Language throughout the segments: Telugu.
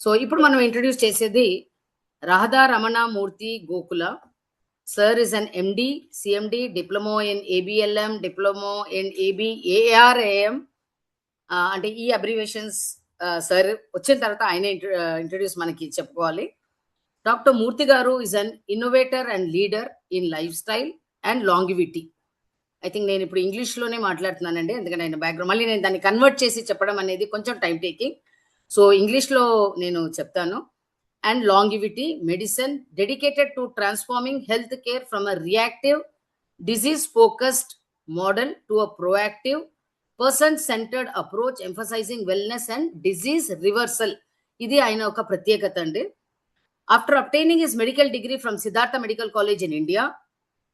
సో ఇప్పుడు మనం ఇంట్రడ్యూస్ చేసేది రాధా రమణ మూర్తి Gokula. Sir is an MD, CMD, Diploma in ABLM, Diploma in ABARAM. అంటే ఈ అబ్రివేషన్స్ సార్ వచ్చిన తర్వాత ఆయన ఇంట్రడ్యూస్ మనకి చెప్పుకోవాలి. డాక్టర్ మూర్తి గారు is an innovator and leader in life style and longevity. I think నేను ఇప్పుడు ఇంగ్లీష్లోనే మాట్లాడుతున్నానండి, ఎందుకంటే ఆయన బ్యాక్గ్రౌండ్ మళ్ళీ నేను దాన్ని కన్వర్ట్ చేసి చెప్పడం అనేది కొంచెం టైం టేకింగ్. సో ఇంగ్లీష్లో నేను చెప్తాను. And longevity medicine dedicated to transforming healthcare from a reactive, disease-focused model to a proactive, person-centered approach emphasizing wellness and disease reversal. ఇది ఆయన ఒక ప్రత్యేకత అండి. After obtaining his medical degree from Siddhartha Medical College in India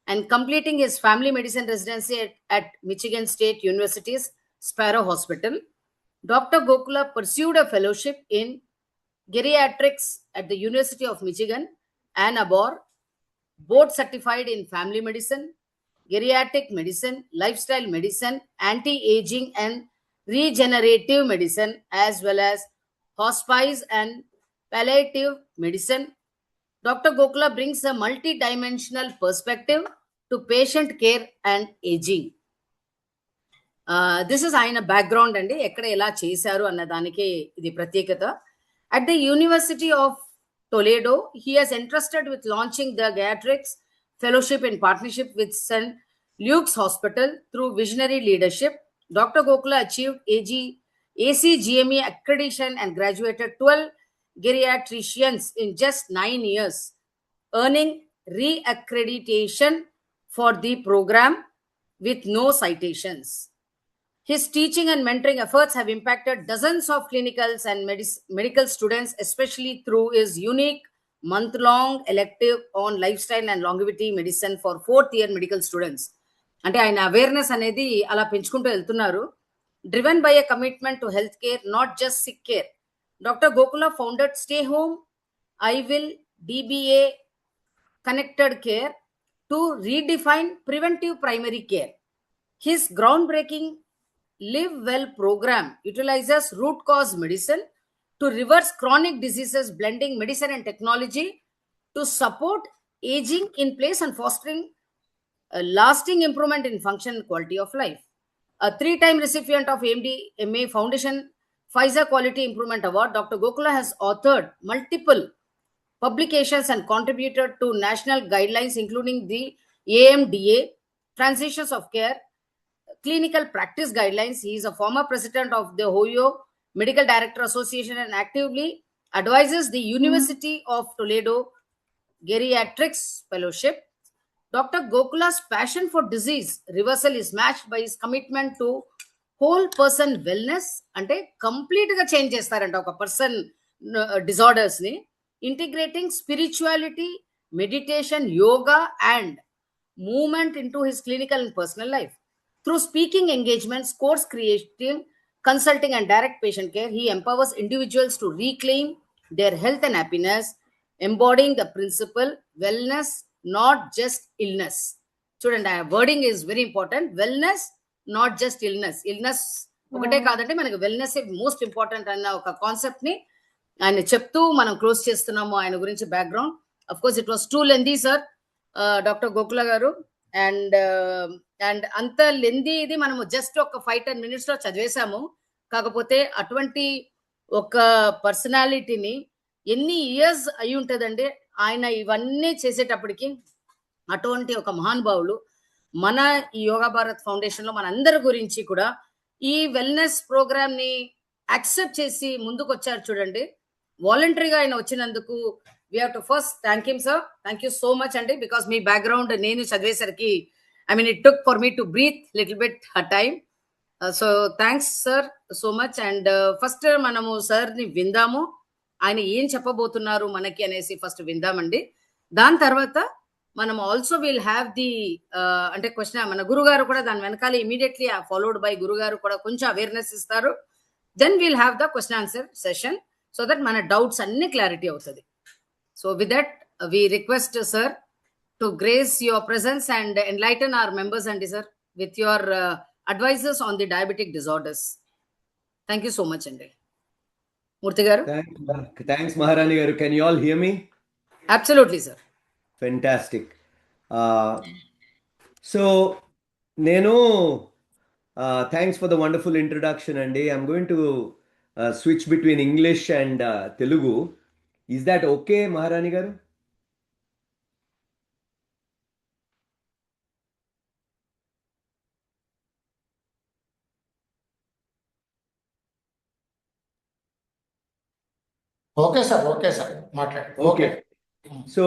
and completing his family medicine residency at Michigan State University's Sparrow Hospital, Dr. Gokula pursued a fellowship in geriatrics at the University of Michigan, Ann Arbor, board certified in family medicine, geriatric medicine, lifestyle medicine, anti-aging and regenerative medicine, as well as hospice and palliative medicine. Dr. Gokula brings a multi-dimensional perspective to patient care and aging. This is ఆయన బ్యాక్గ్రౌండ్ అండి, ఎక్కడ ఎలా చేశారు అన్న దానికి ఇది ప్రత్యేకత. At the University of Toledo, he has entrusted with launching the Geriatrics Fellowship in partnership with St. Luke's Hospital. Through visionary leadership, Dr. Gokula achieved ACGME accreditation and graduated 12 geriatricians in just 9 years, earning re-accreditation for the program with no citations. His teaching and mentoring efforts have impacted dozens of clinicals and medical students, especially through his unique month-long elective on lifestyle and longevity medicine for 4th year medical students. అంటే ఆయన అవేర్నెస్ అనేది అలా పెంచుకుంటూ వెళ్తున్నారు. Driven by a commitment to healthcare, not just sick care, Dr. Gokula founded Stay Home, I Will, DBA Connected Care to redefine preventive primary care. His groundbreaking Live Well program utilizes root cause medicine to reverse chronic diseases, blending medicine and technology to support aging in place and fostering a lasting improvement in function and quality of life. A 3-time recipient of AMD MA Foundation Pfizer Quality Improvement Award, Dr. Gokula has authored multiple publications and contributed to national guidelines, including the AMDA, Transitions of Care, Clinical Practice Guidelines. He is a former president of the Ohio Medical Director Association and actively advises the University of Toledo Geriatrics Fellowship. Dr. Gokula's passion for disease reversal is matched by his commitment to whole person wellness. అంటే కంప్లీట్ గా చేంజ్ చేస్తారంట ఒక పర్సన్ డిజార్డర్స్ ని, integrating spirituality, meditation, yoga and movement into his clinical and personal life. Through speaking engagements, course creating, consulting, and direct patient care, he empowers individuals to reclaim their health and happiness, embodying the principle wellness, not just illness. Student, wording is very important. Wellness, not just illness. Illness ఒకటే కాదంటే మనకి వెల్నెస్ మోస్ట్ ఇంపార్టెంట్ అన్న ఒక కాన్సెప్ట్ ని ఆయన చెప్తూ మనం క్లోజ్ చేస్తున్నాము ఆయన గురించి background. Of course it was two lengthy sir doctor Gokula గారు, అండ్ అంత లెందీ ఇది మనము జస్ట్ ఒక 5-10 minutes లో చదివేశాము. కాకపోతే అటువంటి ఒక పర్సనాలిటీని ఎన్ని ఇయర్స్ అయి ఉంటుందండి ఆయన ఇవన్నీ చేసేటప్పటికి. అటువంటి ఒక మహానుభావులు మన ఈ యోగా భారత్ ఫౌండేషన్ లో మన అందరి గురించి కూడా ఈ వెల్నెస్ ప్రోగ్రామ్ ని యాక్సెప్ట్ చేసి ముందుకు వచ్చారు చూడండి. వాలంటరీగా ఆయన వచ్చినందుకు we have to first thank him, sir. Thank you so much అండి, because మీ బ్యాక్గ్రౌండ్ నేను చదివేసరికి it took for me to breathe little bit time. So thanks sir so much. And first మనము సార్ ని విందాము, ఆయన ఏం చెప్పబోతున్నారు మనకి అనేసి ఫస్ట్ విందామండి. దాని తర్వాత మనం ఆల్సో విల్ హ్యావ్ ది అంటే క్వశ్చన్, మన గురుగారు కూడా దాని వెనకాల ఇమీడియట్లీ ఫాలోడ్ బై గురుగారు కూడా కొంచెం అవేర్నెస్ ఇస్తారు. Then will have the question answer session so that మన డౌట్స్ అన్ని క్లారిటీ అవుతుంది. So with that, we request sir to grace your presence and enlighten our members and sir with your advices on the diabetic disorders. Thank you so much, Andre. మూర్తి గారు. Thanks, Maharani garu. Can you all hear me? Absolutely sir. Fantastic. So, నేను thanks for the wonderful introduction, Andy. I'm going to switch between English and Telugu. Is that okay, Maharani garu? Okay sir మాట్లాడు. ఓకే. సో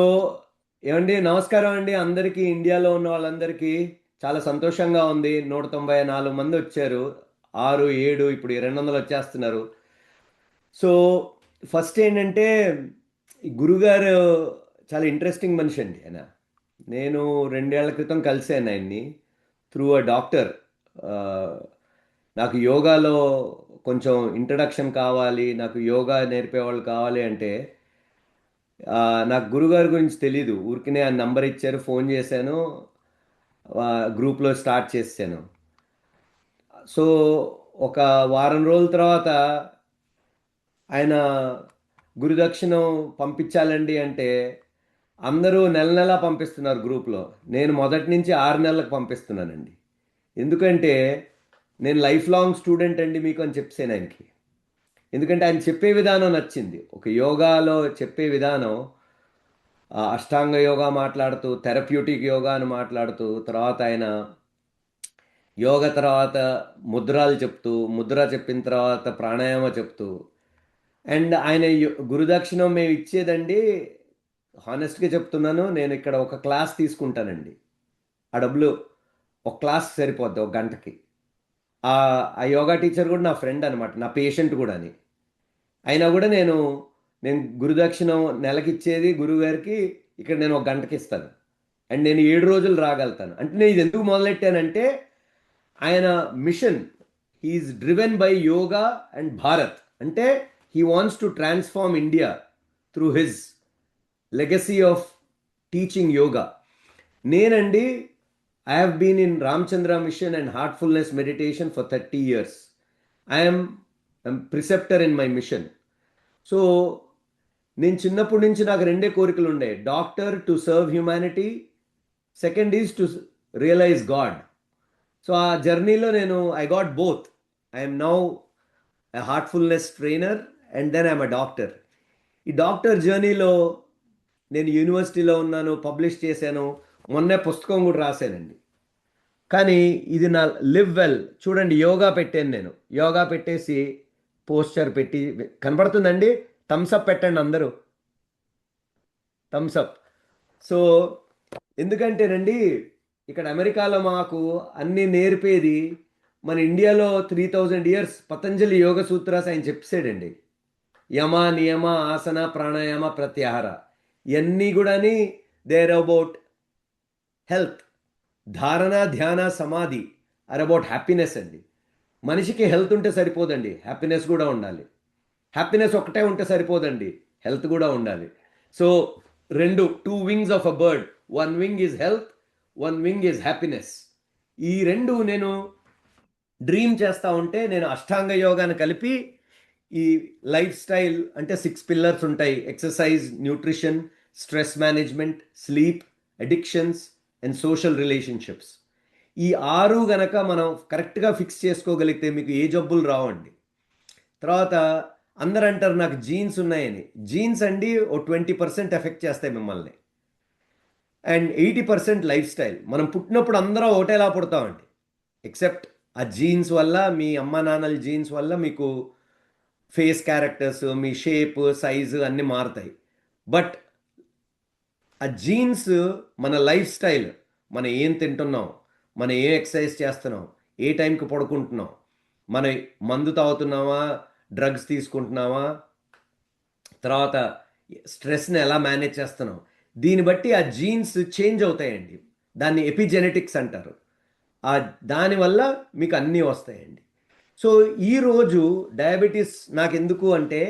ఏమండి, నమస్కారం అండి అందరికీ. ఇండియాలో ఉన్న వాళ్ళందరికీ చాలా సంతోషంగా ఉంది. 194 మంది వచ్చారు. 6, 7 ఇప్పుడు 200 వచ్చేస్తున్నారు. సో ఫస్ట్ ఏంటంటే, ఈ గురుగారు చాలా ఇంట్రెస్టింగ్ మనిషి అండి ఆయన. నేను 2 ఏళ్ల క్రితం కలిసాను ఆయన్ని త్రూ అ డాక్టర్. నాకు యోగాలో కొంచెం ఇంట్రడక్షన్ కావాలి, నాకు యోగా నేర్పేవాళ్ళు కావాలి అంటే నాకు గురుగారి గురించి తెలీదు. ఊరికనే ఆ నంబర్ ఇచ్చారు, ఫోన్ చేశాను, గ్రూప్లో స్టార్ట్ చేశాను. సో ఒక వారం రోజుల తర్వాత ఆయన గురుదక్షిణం పంపించాలండి అంటే అందరూ నెల నెలా పంపిస్తున్నారు గ్రూప్లో. నేను మొదటి నుంచి 6 నెలలకు పంపిస్తున్నానండి. ఎందుకంటే నేను లైఫ్ లాంగ్ స్టూడెంట్ అండి మీకు అని చెప్పాను ఆయనకి. ఎందుకంటే ఆయన చెప్పే విధానం నచ్చింది. ఒక యోగాలో చెప్పే విధానం, అష్టాంగ యోగా మాట్లాడుతూ, థెరప్యూటిక్ యోగా అని మాట్లాడుతూ, తర్వాత ఆయన యోగా తర్వాత ముద్రాలు చెప్తూ, ముద్ర చెప్పిన తర్వాత ప్రాణాయామ చెప్తూ, అండ్ ఆయన గురుదక్షిణం మేము ఇచ్చేదండి, హానెస్ట్గా చెప్తున్నాను, నేను ఇక్కడ ఒక క్లాస్ తీసుకుంటానండి. ఆ డబ్బులు ఒక క్లాస్ సరిపోద్ది, ఒక గంటకి. ఆ యోగా టీచర్ కూడా నా ఫ్రెండ్ అనమాట, నా పేషెంట్ కూడా అని. అయినా కూడా నేను గురుదక్షిణం నెలకి ఇచ్చేది గురువుగారికి, ఇక్కడ నేను ఒక గంటకి ఇస్తాను. అండ్ నేను 7 రోజులు రాగలుగుతాను. అంటే నేను ఇది ఎందుకు మొదలెట్టానంటే, ఆయన mission, he's driven by yoga and Bharat. అంటే he wants to transform India through his legacy of teaching yoga. నేనండి, I have been in Ramchandra Mission and Heartfulness Meditation for 30 years. I am a preceptor in my mission. So, నేను చిన్నప్పటి నుంచి నాకు 2 కోరికలు ఉండే. Doctor to serve humanity, second is to realise God. So ఆ జర్నీలో I got both. I'm now a heartfulness trainer and then I'm a doctor. ఈ డాక్టర్ జర్నీలో నేను యూనివర్సిటీలో ఉన్నాను, పబ్లిష్ చేశాను, మొన్నే పుస్తకం కూడా రాశానండి. కానీ ఇది నా లివ్ వెల్. చూడండి, యోగా పెట్టాను నేను. యోగా పెట్టేసి పోస్చర్ పెట్టి కనబడుతుందండి. థమ్స్అప్ పెట్టండి అందరూ, థమ్స్అప్. సో ఎందుకంటేనండి, ఇక్కడ అమెరికాలో మాకు అన్నీ నేర్పేది, మన ఇండియాలో 3000 years పతంజలి యోగ సూత్రాస్ ఆయన చెప్పాడండి. యమ, నియమ, ఆసన, ప్రాణాయామ, ప్రత్యాహార, ఇవన్నీ కూడా దేర్ అబౌట్ హెల్త్. ధారణ, ధ్యాన, సమాధి ఆర్ అబౌట్ హ్యాపీనెస్ అండి. మనిషికి హెల్త్ ఉంటే సరిపోదండి, హ్యాపీనెస్ కూడా ఉండాలి. హ్యాపీనెస్ ఒకటే ఉంటే సరిపోదండి, హెల్త్ కూడా ఉండాలి. So 2 wings of a bird, 1 wing is health, 1 wing is happiness. ఈ 2 నేను డ్రీమ్ చేస్తూ ఉంటే, నేను అష్టాంగ యోగాను కలిపి ఈ లైఫ్ స్టైల్ అంటే 6 pillars ఉంటాయి. Exercise, nutrition, stress management, sleep, addictions and social relationships. ఈ 6 గనక మనం కరెక్ట్గా ఫిక్స్ చేసుకోగలిగితే మీకు ఏ జబ్బులు రావండి. తర్వాత అందరు అంటారు నాకు జీన్స్ ఉన్నాయని. జీన్స్ అండి ఓ 20% ఎఫెక్ట్ చేస్తాయి మిమ్మల్ని, అండ్ 80% లైఫ్ స్టైల్. మనం పుట్టినప్పుడు అందరం ఒకటేలా పుడతామండి, ఎక్సెప్ట్ ఆ జీన్స్ వల్ల, మీ అమ్మ నాన్నల జీన్స్ వల్ల మీకు ఫేస్ క్యారెక్టర్స్, మీ షేప్, సైజు అన్నీ మారుతాయి. బట్ ఆ జీన్స్ మన లైఫ్ స్టైల్, మనం ఏం తింటున్నాం, మనం ఏం ఎక్సర్సైజ్ చేస్తున్నాం, ఏ టైంకి పడుకుంటున్నాం, మన మందు తాగుతున్నామా, డ్రగ్స్ తీసుకుంటున్నామా, తర్వాత స్ట్రెస్ని ఎలా మేనేజ్ చేస్తున్నాం, దీన్ని బట్టి ఆ జీన్స్ చేంజ్ అవుతాయండి. దాన్ని ఎపిజెనెటిక్స్ అంటారు. దానివల్ల మీకు అన్నీ వస్తాయండి. సో ఈరోజు డయాబెటీస్ నాకు ఎందుకు అంటే,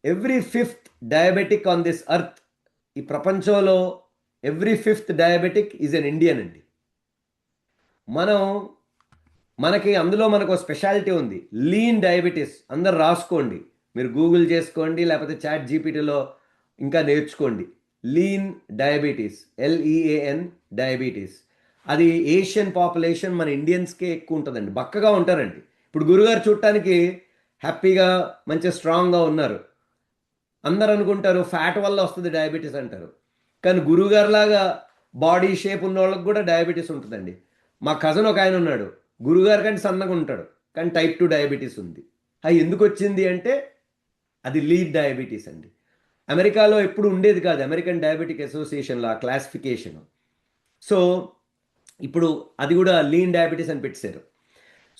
every 5th diabetic on this earth, ఈ ప్రపంచంలో every 5th diabetic is an Indian అండి. మనకి అందులో మనకు స్పెషాలిటీ ఉంది, లీన్ డయాబెటీస్. అందరు రాసుకోండి, మీరు గూగుల్ చేసుకోండి, లేకపోతే చాట్ జీపీటీలో ఇంకా నేర్చుకోండి. Lean diabetes, LEAN diabetes. అది ఏషియన్ పాపులేషన్, మన ఇండియన్స్కే ఎక్కువ ఉంటుందండి. బక్కగా ఉంటారండి. ఇప్పుడు గురుగారు చూడటానికి హ్యాపీగా మంచిగా స్ట్రాంగ్గా ఉన్నారు. అందరు అనుకుంటారు ఫ్యాట్ వల్ల వస్తుంది డయాబెటీస్ అంటారు. కానీ గురుగారు లాగా బాడీ షేప్ ఉన్న వాళ్ళకి కూడా డయాబెటీస్ ఉంటుందండి. మా కజన్ ఒక ఆయన ఉన్నాడు, గురుగారు కంటే సన్నగా ఉంటాడు, కానీ టైప్ 2 డయాబెటీస్ ఉంది. అది ఎందుకు వచ్చింది అంటే అది లీడ్ డయాబెటీస్ అండి. అమెరికాలో ఎప్పుడు ఉండేది కాదు, అమెరికన్ డయాబెటిక్ అసోసియేషన్లో ఆ క్లాసిఫికేషన్. సో ఇప్పుడు అది కూడా లీన్ డయాబెటీస్ అని పెట్టారు.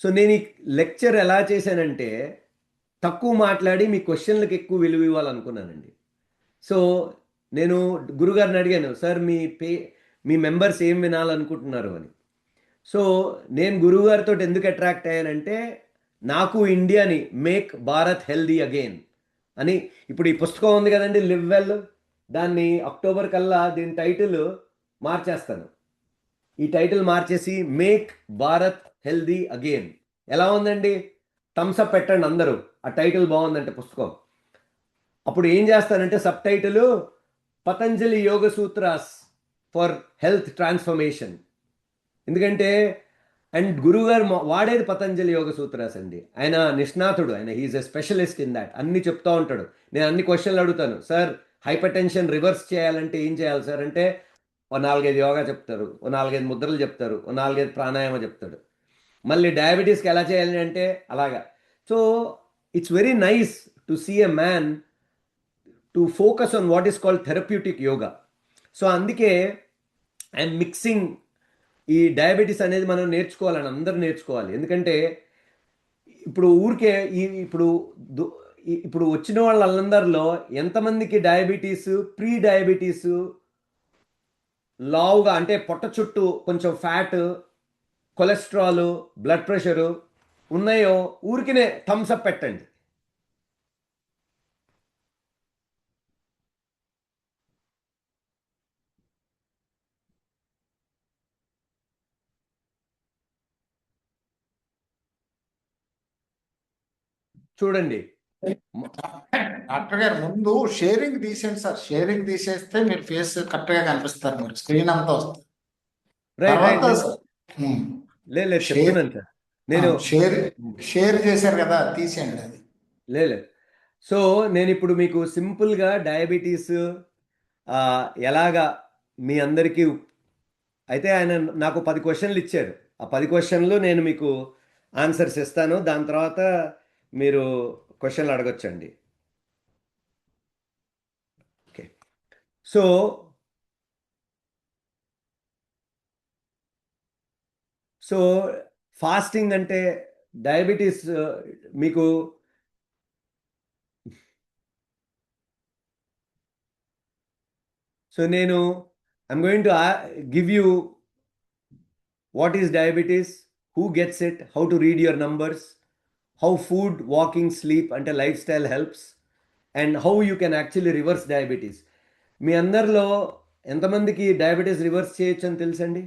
సో నేను ఈ లెక్చర్ ఎలా చేశానంటే తక్కువ మాట్లాడి మీ క్వశ్చన్లకు ఎక్కువ విలువ ఇవ్వాలనుకున్నానండి. సో నేను గురుగారిని అడిగాను, సార్ మీ మెంబర్స్ ఏం వినాలనుకుంటున్నారు అని. సో నేను గురువుగారితో ఎందుకు అట్రాక్ట్ అయ్యానంటే నాకు ఇండియాని మేక్ భారత్ హెల్దీ అగైన్ అని, ఇప్పుడు ఈ పుస్తకం ఉంది కదండి లివ్ వెల్, దాన్ని అక్టోబర్ కల్లా దీని టైటిల్ మార్చేస్తాను. ఈ టైటిల్ మార్చేసి మేక్ భారత్ హెల్దీ అగైన్. ఎలా ఉందండి? థమ్స్అప్ పెట్టండి అందరూ, ఆ టైటిల్ బాగుందంటే పుస్తకం. అప్పుడు ఏం చేస్తానంటే subtitle Patanjali yoga sutras for health transformation. ఎందుకంటే అండ్ గురువుగారు వాడేది పతంజలి యోగ సూత్రాస్ అండి. ఆయన నిష్ణాతుడు, ఆయన he's a specialist in that. అన్ని చెప్తా ఉంటాడు. నేను అన్ని క్వశ్చన్లు అడుగుతాను, సార్ హైపర్ టెన్షన్ రివర్స్ చేయాలంటే ఏం చేయాలి సార్ అంటే ఓ 4-5 యోగా చెప్తారు, ఓ 4-5 ముద్రలు చెప్తారు, ఓ 4-5 ప్రాణాయామ చెప్తాడు. మళ్ళీ డయాబెటీస్కి ఎలా చేయాలి అంటే అలాగా. So it's very nice to see a man to focus on what is called therapeutic yoga. So అందుకే ఐఎమ్ మిక్సింగ్. ఈ డయాబెటీస్ అనేది మనం నేర్చుకోవాలని అందరూ నేర్చుకోవాలి. ఎందుకంటే ఇప్పుడు ఊరికే ఇప్పుడు వచ్చిన వాళ్ళందరిలో ఎంతమందికి డయాబెటీస్, ప్రీ డయాబెటీస్, లావుగా అంటే పొట్ట చుట్టూ కొంచెం ఫ్యాట్, కొలెస్ట్రాల్, బ్లడ్ ప్రెషరు ఉన్నాయో ఊరికినే థమ్స్అప్ పెట్టండి. చూడండి. డాక్టర్ గారు ముందు షేరింగ్ తీసేయండి సార్. షేరింగ్ తీసేస్తే మీరు ఫేస్ కరెక్ట్ గా కనిపిస్తారు, మీరు స్క్రీన్ అంతా వస్తుంది. Right right. తర్వాత లేదు షేర్ చెప్తున్నాను సార్. నేను షేర్ చేశారు కదా, తీసేయండి అది. లేదు. సో నేను ఇప్పుడు మీకు సింపుల్గా డయాబెటీస్ ఎలాగా మీ అందరికీ అయితే ఆయన నాకు 10 క్వశ్చన్లు ఇచ్చారు. ఆ 10 క్వశ్చన్లు నేను మీకు ఆన్సర్స్ ఇస్తాను. దాని తర్వాత మీరు క్వశ్చన్లు అడగొచ్చండి. ఓకే. సో ఫాస్టింగ్ అంటే డయాబెటీస్ మీకు so I'm going to give you what is diabetes, who gets it, how to read your numbers, how food, walking, sleep and lifestyle helps, and how you can actually reverse diabetes. మీ అందరిలో ఎంతమందికి డయాబెటీస్ రివర్స్ చేయొచ్చు అని తెలుసండి?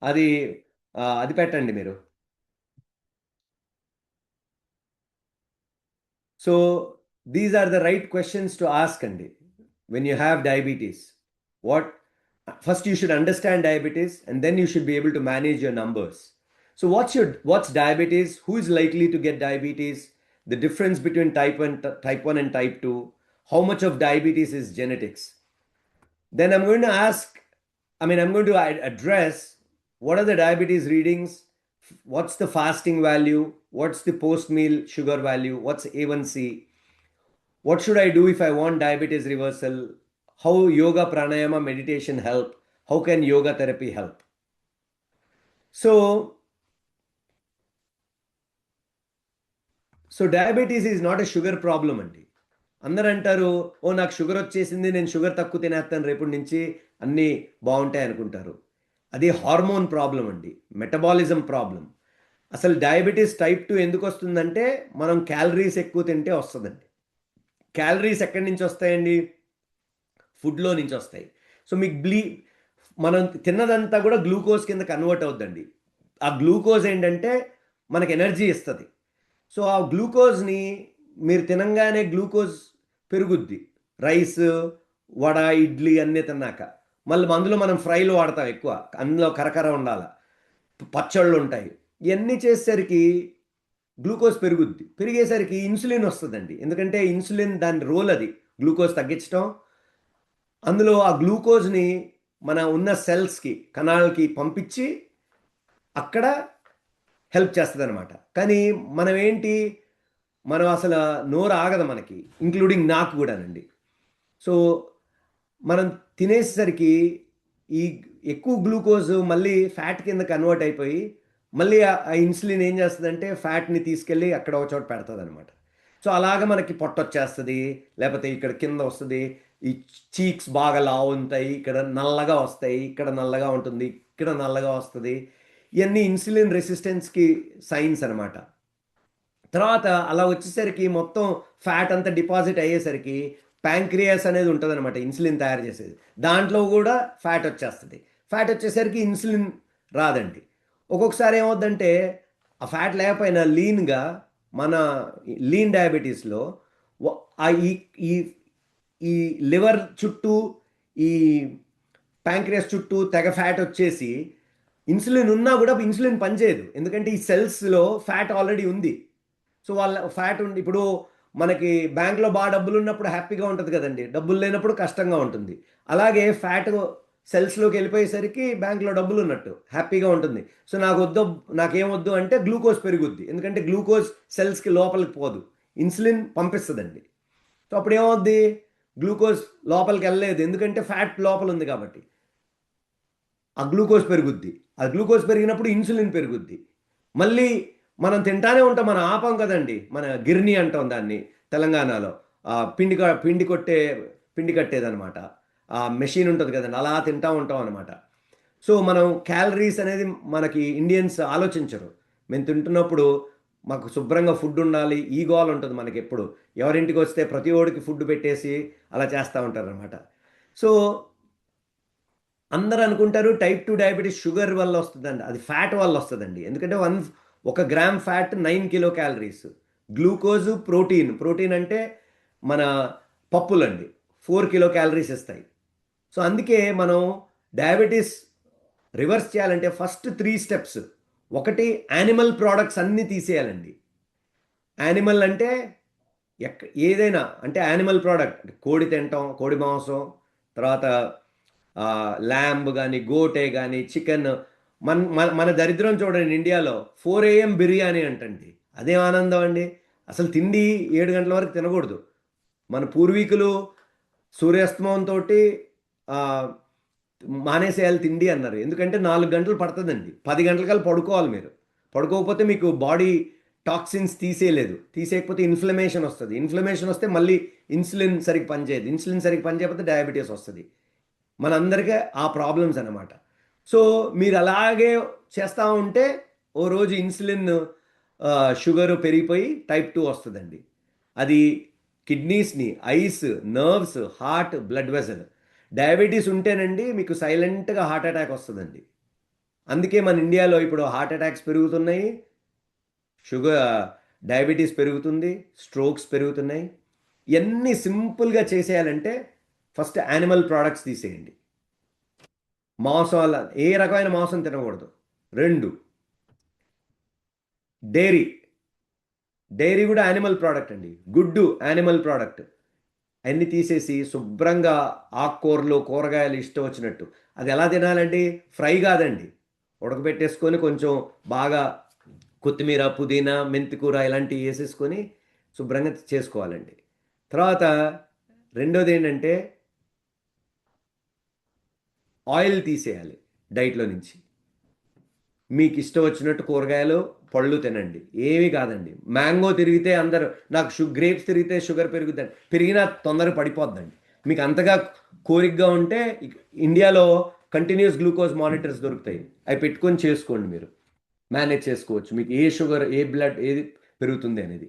అది పెట్టండి మీరు. So these are the right questions to ask andi when you have diabetes. First you should understand diabetes and then you should be able to manage your numbers. So what's diabetes, who is likely to get diabetes, the difference between type 1 and type 2, how much of diabetes is genetics. Then I'm going to address what are the diabetes readings, what's the fasting value, what's the post meal sugar value, what's A1C, what should I do if I want diabetes reversal, how yoga, pranayama, meditation help, how can yoga therapy help. So diabetes is not a sugar problem అండి. అందరూ అంటారు ఓ నాకు షుగర్ వచ్చేసింది, నేను షుగర్ తక్కువ తినేస్తాను రేపటి నుంచి అన్నీ బాగుంటాయి అనుకుంటారు. అది హార్మోన్ ప్రాబ్లం అండి, మెటబాలిజం ప్రాబ్లం. అసలు డయాబెటీస్ టైప్ 2 ఎందుకు వస్తుందంటే మనం క్యాలరీస్ ఎక్కువ తింటే వస్తుందండి. క్యాలరీస్ ఎక్కడి నుంచి వస్తాయండి? ఫుడ్లో నుంచి వస్తాయి. సో మీకు మనం తిన్నదంతా కూడా గ్లూకోజ్ కింద కన్వర్ట్ అవుద్దండి. ఆ గ్లూకోజ్ ఏంటంటే మనకి ఎనర్జీ ఇస్తుంది. సో ఆ గ్లూకోజ్ని మీరు తినంగానే గ్లూకోజ్ పెరుగుద్ది. రైస్, వడ, ఇడ్లీ అన్నీ తిన్నాక మళ్ళీ అందులో మనం ఫ్రైలు వాడతాం ఎక్కువ, అందులో కరకర ఉండాలి, పచ్చళ్ళు ఉంటాయి. ఇవన్నీ చేసేసరికి గ్లూకోజ్ పెరుగుద్ది. పెరిగేసరికి ఇన్సులిన్ వస్తుందండి. ఎందుకంటే ఇన్సులిన్ దాని రోల్ అది గ్లూకోజ్ తగ్గించడం. అందులో ఆ గ్లూకోజ్ని మన ఉన్న సెల్స్కి, కణాలకి పంపించి అక్కడ హెల్ప్ చేస్తుంది అనమాట. కానీ మనం ఏంటి, మనం అసలు నోరు ఆగదు మనకి, ఇంక్లూడింగ్ నాకు కూడానండి. సో మనం తినేసరికి ఈ ఎక్కువ గ్లూకోజ్ మళ్ళీ ఫ్యాట్ కింద కన్వర్ట్ అయిపోయి మళ్ళీ ఆ ఇన్సులిన్ ఏం చేస్తుందంటే ఫ్యాట్ని తీసుకెళ్ళి అక్కడ ఒక చోట పెడుతుంది అనమాట. సో అలాగ మనకి పొట్ట వచ్చేస్తుంది, లేకపోతే ఇక్కడ కింద వస్తుంది, ఈ చీక్స్ బాగా లావు ఉంటాయి, ఇక్కడ నల్లగా వస్తాయి, ఇక్కడ నల్లగా ఉంటుంది, ఇక్కడ నల్లగా వస్తుంది. ఇవన్నీ ఇన్సులిన్ రెసిస్టెన్స్కి సైన్స్ అనమాట. తర్వాత అలా వచ్చేసరికి మొత్తం ఫ్యాట్ అంతా డిపాజిట్ అయ్యేసరికి ప్యాంక్రియాస్ అనేది ఉంటుంది అనమాట, ఇన్సులిన్ తయారు చేసేది. దాంట్లో కూడా ఫ్యాట్ వచ్చేస్తుంది. ఫ్యాట్ వచ్చేసరికి ఇన్సులిన్ రాదండి. ఒక్కొక్కసారి ఏమవుద్దంటే ఆ ఫ్యాట్ లేకపోయినా లీన్గా, మన లీన్ డయాబెటీస్లో ఈ ఈ ఈ లివర్ చుట్టూ, ఈ ప్యాంక్రియాస్ చుట్టూ తెగ ఫ్యాట్ వచ్చేసి ఇన్సులిన్ ఉన్నా కూడా ఇన్సులిన్ పనిచేయదు. ఎందుకంటే ఈ సెల్స్లో ఫ్యాట్ ఆల్రెడీ ఉంది. సో వాళ్ళ ఫ్యాట్ ఉండి, ఇప్పుడు మనకి బ్యాంక్లో బాగా డబ్బులు ఉన్నప్పుడు హ్యాపీగా ఉంటుంది కదండి, డబ్బులు లేనప్పుడు కష్టంగా ఉంటుంది. అలాగే ఫ్యాట్ సెల్స్లోకి వెళ్ళిపోయేసరికి బ్యాంక్లో డబ్బులు ఉన్నట్టు హ్యాపీగా ఉంటుంది. సో నాకేమొద్దు అంటే గ్లూకోజ్ పెరుగుద్ది. ఎందుకంటే గ్లూకోజ్ సెల్స్కి లోపలికి పోదు, ఇన్సులిన్ పంపిస్తుందండి. సో అప్పుడు ఏమవుద్ది, గ్లూకోజ్ లోపలికి వెళ్ళలేదు, ఎందుకంటే ఫ్యాట్ లోపల ఉంది కాబట్టి. ఆ గ్లూకోజ్ పెరుగుద్ది. ఆ గ్లూకోజ్ పెరిగినప్పుడు ఇన్సులిన్ పెరుగుద్ది. మళ్ళీ మనం తింటానే ఉంటాం, మనం ఆపం కదండి. మన గిర్ని అంటాం దాన్ని తెలంగాణలో, పిండి కట్టేదనమాట. ఆ మెషిన్ ఉంటుంది కదండి, అలా తింటా ఉంటాం అనమాట. సో మనం క్యాలరీస్ అనేది మనకి ఇండియన్స్ ఆలోచించరు. మేము తింటున్నప్పుడు మాకు శుభ్రంగా ఫుడ్ ఉండాలి, ఈ గోల్ ఉంటుంది మనకి ఎప్పుడు. ఎవరింటికి వస్తే ప్రతి ఓడికి ఫుడ్ పెట్టేసి అలా చేస్తూ ఉంటారు అనమాట. సో అందరూ అనుకుంటారు టైప్ 2 డయాబెటీస్ షుగర్ వల్ల వస్తుందండి. అది ఫ్యాట్ వల్ల వస్తుందండి. ఎందుకంటే 1 gram fat 9 kilo calories. Glucose, protein అంటే మన పప్పులండి 4 కిలో క్యాలరీస్ ఇస్తాయి. సో అందుకే మనం డయాబెటీస్ రివర్స్ చేయాలంటే ఫస్ట్ 3 స్టెప్స్. ఒకటి, యానిమల్ ప్రోడక్ట్స్ అన్నీ తీసేయాలండి. యానిమల్ అంటే ఏదైనా అంటే యానిమల్ ప్రోడక్ట్, కోడి తింటాం, కోడి మాంసం, తర్వాత ల్యాంబ్ కానీ, గోటే కానీ, చికెన్. మన దరిద్రం చూడండి, ఇండియాలో 4 AM బిర్యానీ అంటండి. అదేం ఆనందం అండి. అసలు తిండి 7 గంటల వరకు తినకూడదు. మన పూర్వీకులు సూర్యాస్తమంతో మానేసేయాలి తిండి అన్నారు. ఎందుకంటే 4 గంటలు పడుతుందండి, 10 గంటలకల్లా పడుకోవాలి మీరు. పడుకోకపోతే మీకు బాడీ టాక్సిన్స్ తీసేయకపోతే ఇన్ఫ్లమేషన్ వస్తుంది. ఇన్ఫ్లమేషన్ వస్తే మళ్ళీ ఇన్సులిన్ సరిగ్గా పనిచేయదు. ఇన్సులిన్ సరిగ్గా పనిచేయకపోతే డయాబెటీస్ వస్తుంది. మనందరికీ ఆ ప్రాబ్లమ్స్ అన్నమాట. సో మీరు అలాగే చేస్తూ ఉంటే ఓ రోజు ఇన్సులిన్ షుగర్ పెరిగిపోయి టైప్ 2 వస్తుందండి. అది కిడ్నీస్ని, eyes, nerves, heart, blood vessel. Diabetes ఉంటేనండి మీకు సైలెంట్గా హార్ట్ అటాక్ వస్తుందండి. అందుకే మన ఇండియాలో ఇప్పుడు హార్ట్ అటాక్స్ పెరుగుతున్నాయి, డయాబెటీస్ పెరుగుతుంది, స్ట్రోక్స్ పెరుగుతున్నాయి. ఇవన్నీ సింపుల్గా చేసేయాలంటే ఫస్ట్ యానిమల్ ప్రోడక్ట్స్ తీసేయండి. మాంసం, ఏ రకమైన మాంసం తినకూడదు. 2, డైరీ కూడా యానిమల్ ప్రోడక్ట్ అండి. గుడ్డు యానిమల్ ప్రోడక్ట్. అన్నీ తీసేసి శుభ్రంగా ఆకుకూరలు, కూరగాయలు ఇష్టం వచ్చినట్టు. అది ఎలా తినాలండి, ఫ్రై కాదండి, ఉడకబెట్టేసుకొని కొంచెం బాగా కొత్తిమీర, పుదీనా, మెంతికూర ఇలాంటివి వేసేసుకొని శుభ్రంగా చేసుకోవాలండి. తర్వాత రెండోది ఏంటంటే ఆయిల్ తీసేయాలి డైట్లో నుంచి. మీకు ఇష్టం వచ్చినట్టు కూరగాయలు, పళ్ళు తినండి, ఏమీ కాదండి. మ్యాంగో తిరిగితే అందరూ నాకు గ్రేప్స్ తిరిగితే షుగర్ పెరుగుద్దండి, పెరిగినా తొందరగా పడిపోద్దండి. మీకు అంతగా కోరికగా ఉంటే ఇండియాలో కంటిన్యూస్ గ్లూకోజ్ మానిటర్స్ దొరుకుతాయి, అవి పెట్టుకొని చేసుకోండి, మీరు మేనేజ్ చేసుకోవచ్చు మీకు ఏ షుగర్, ఏ బ్లడ్ ఏది పెరుగుతుంది అనేది.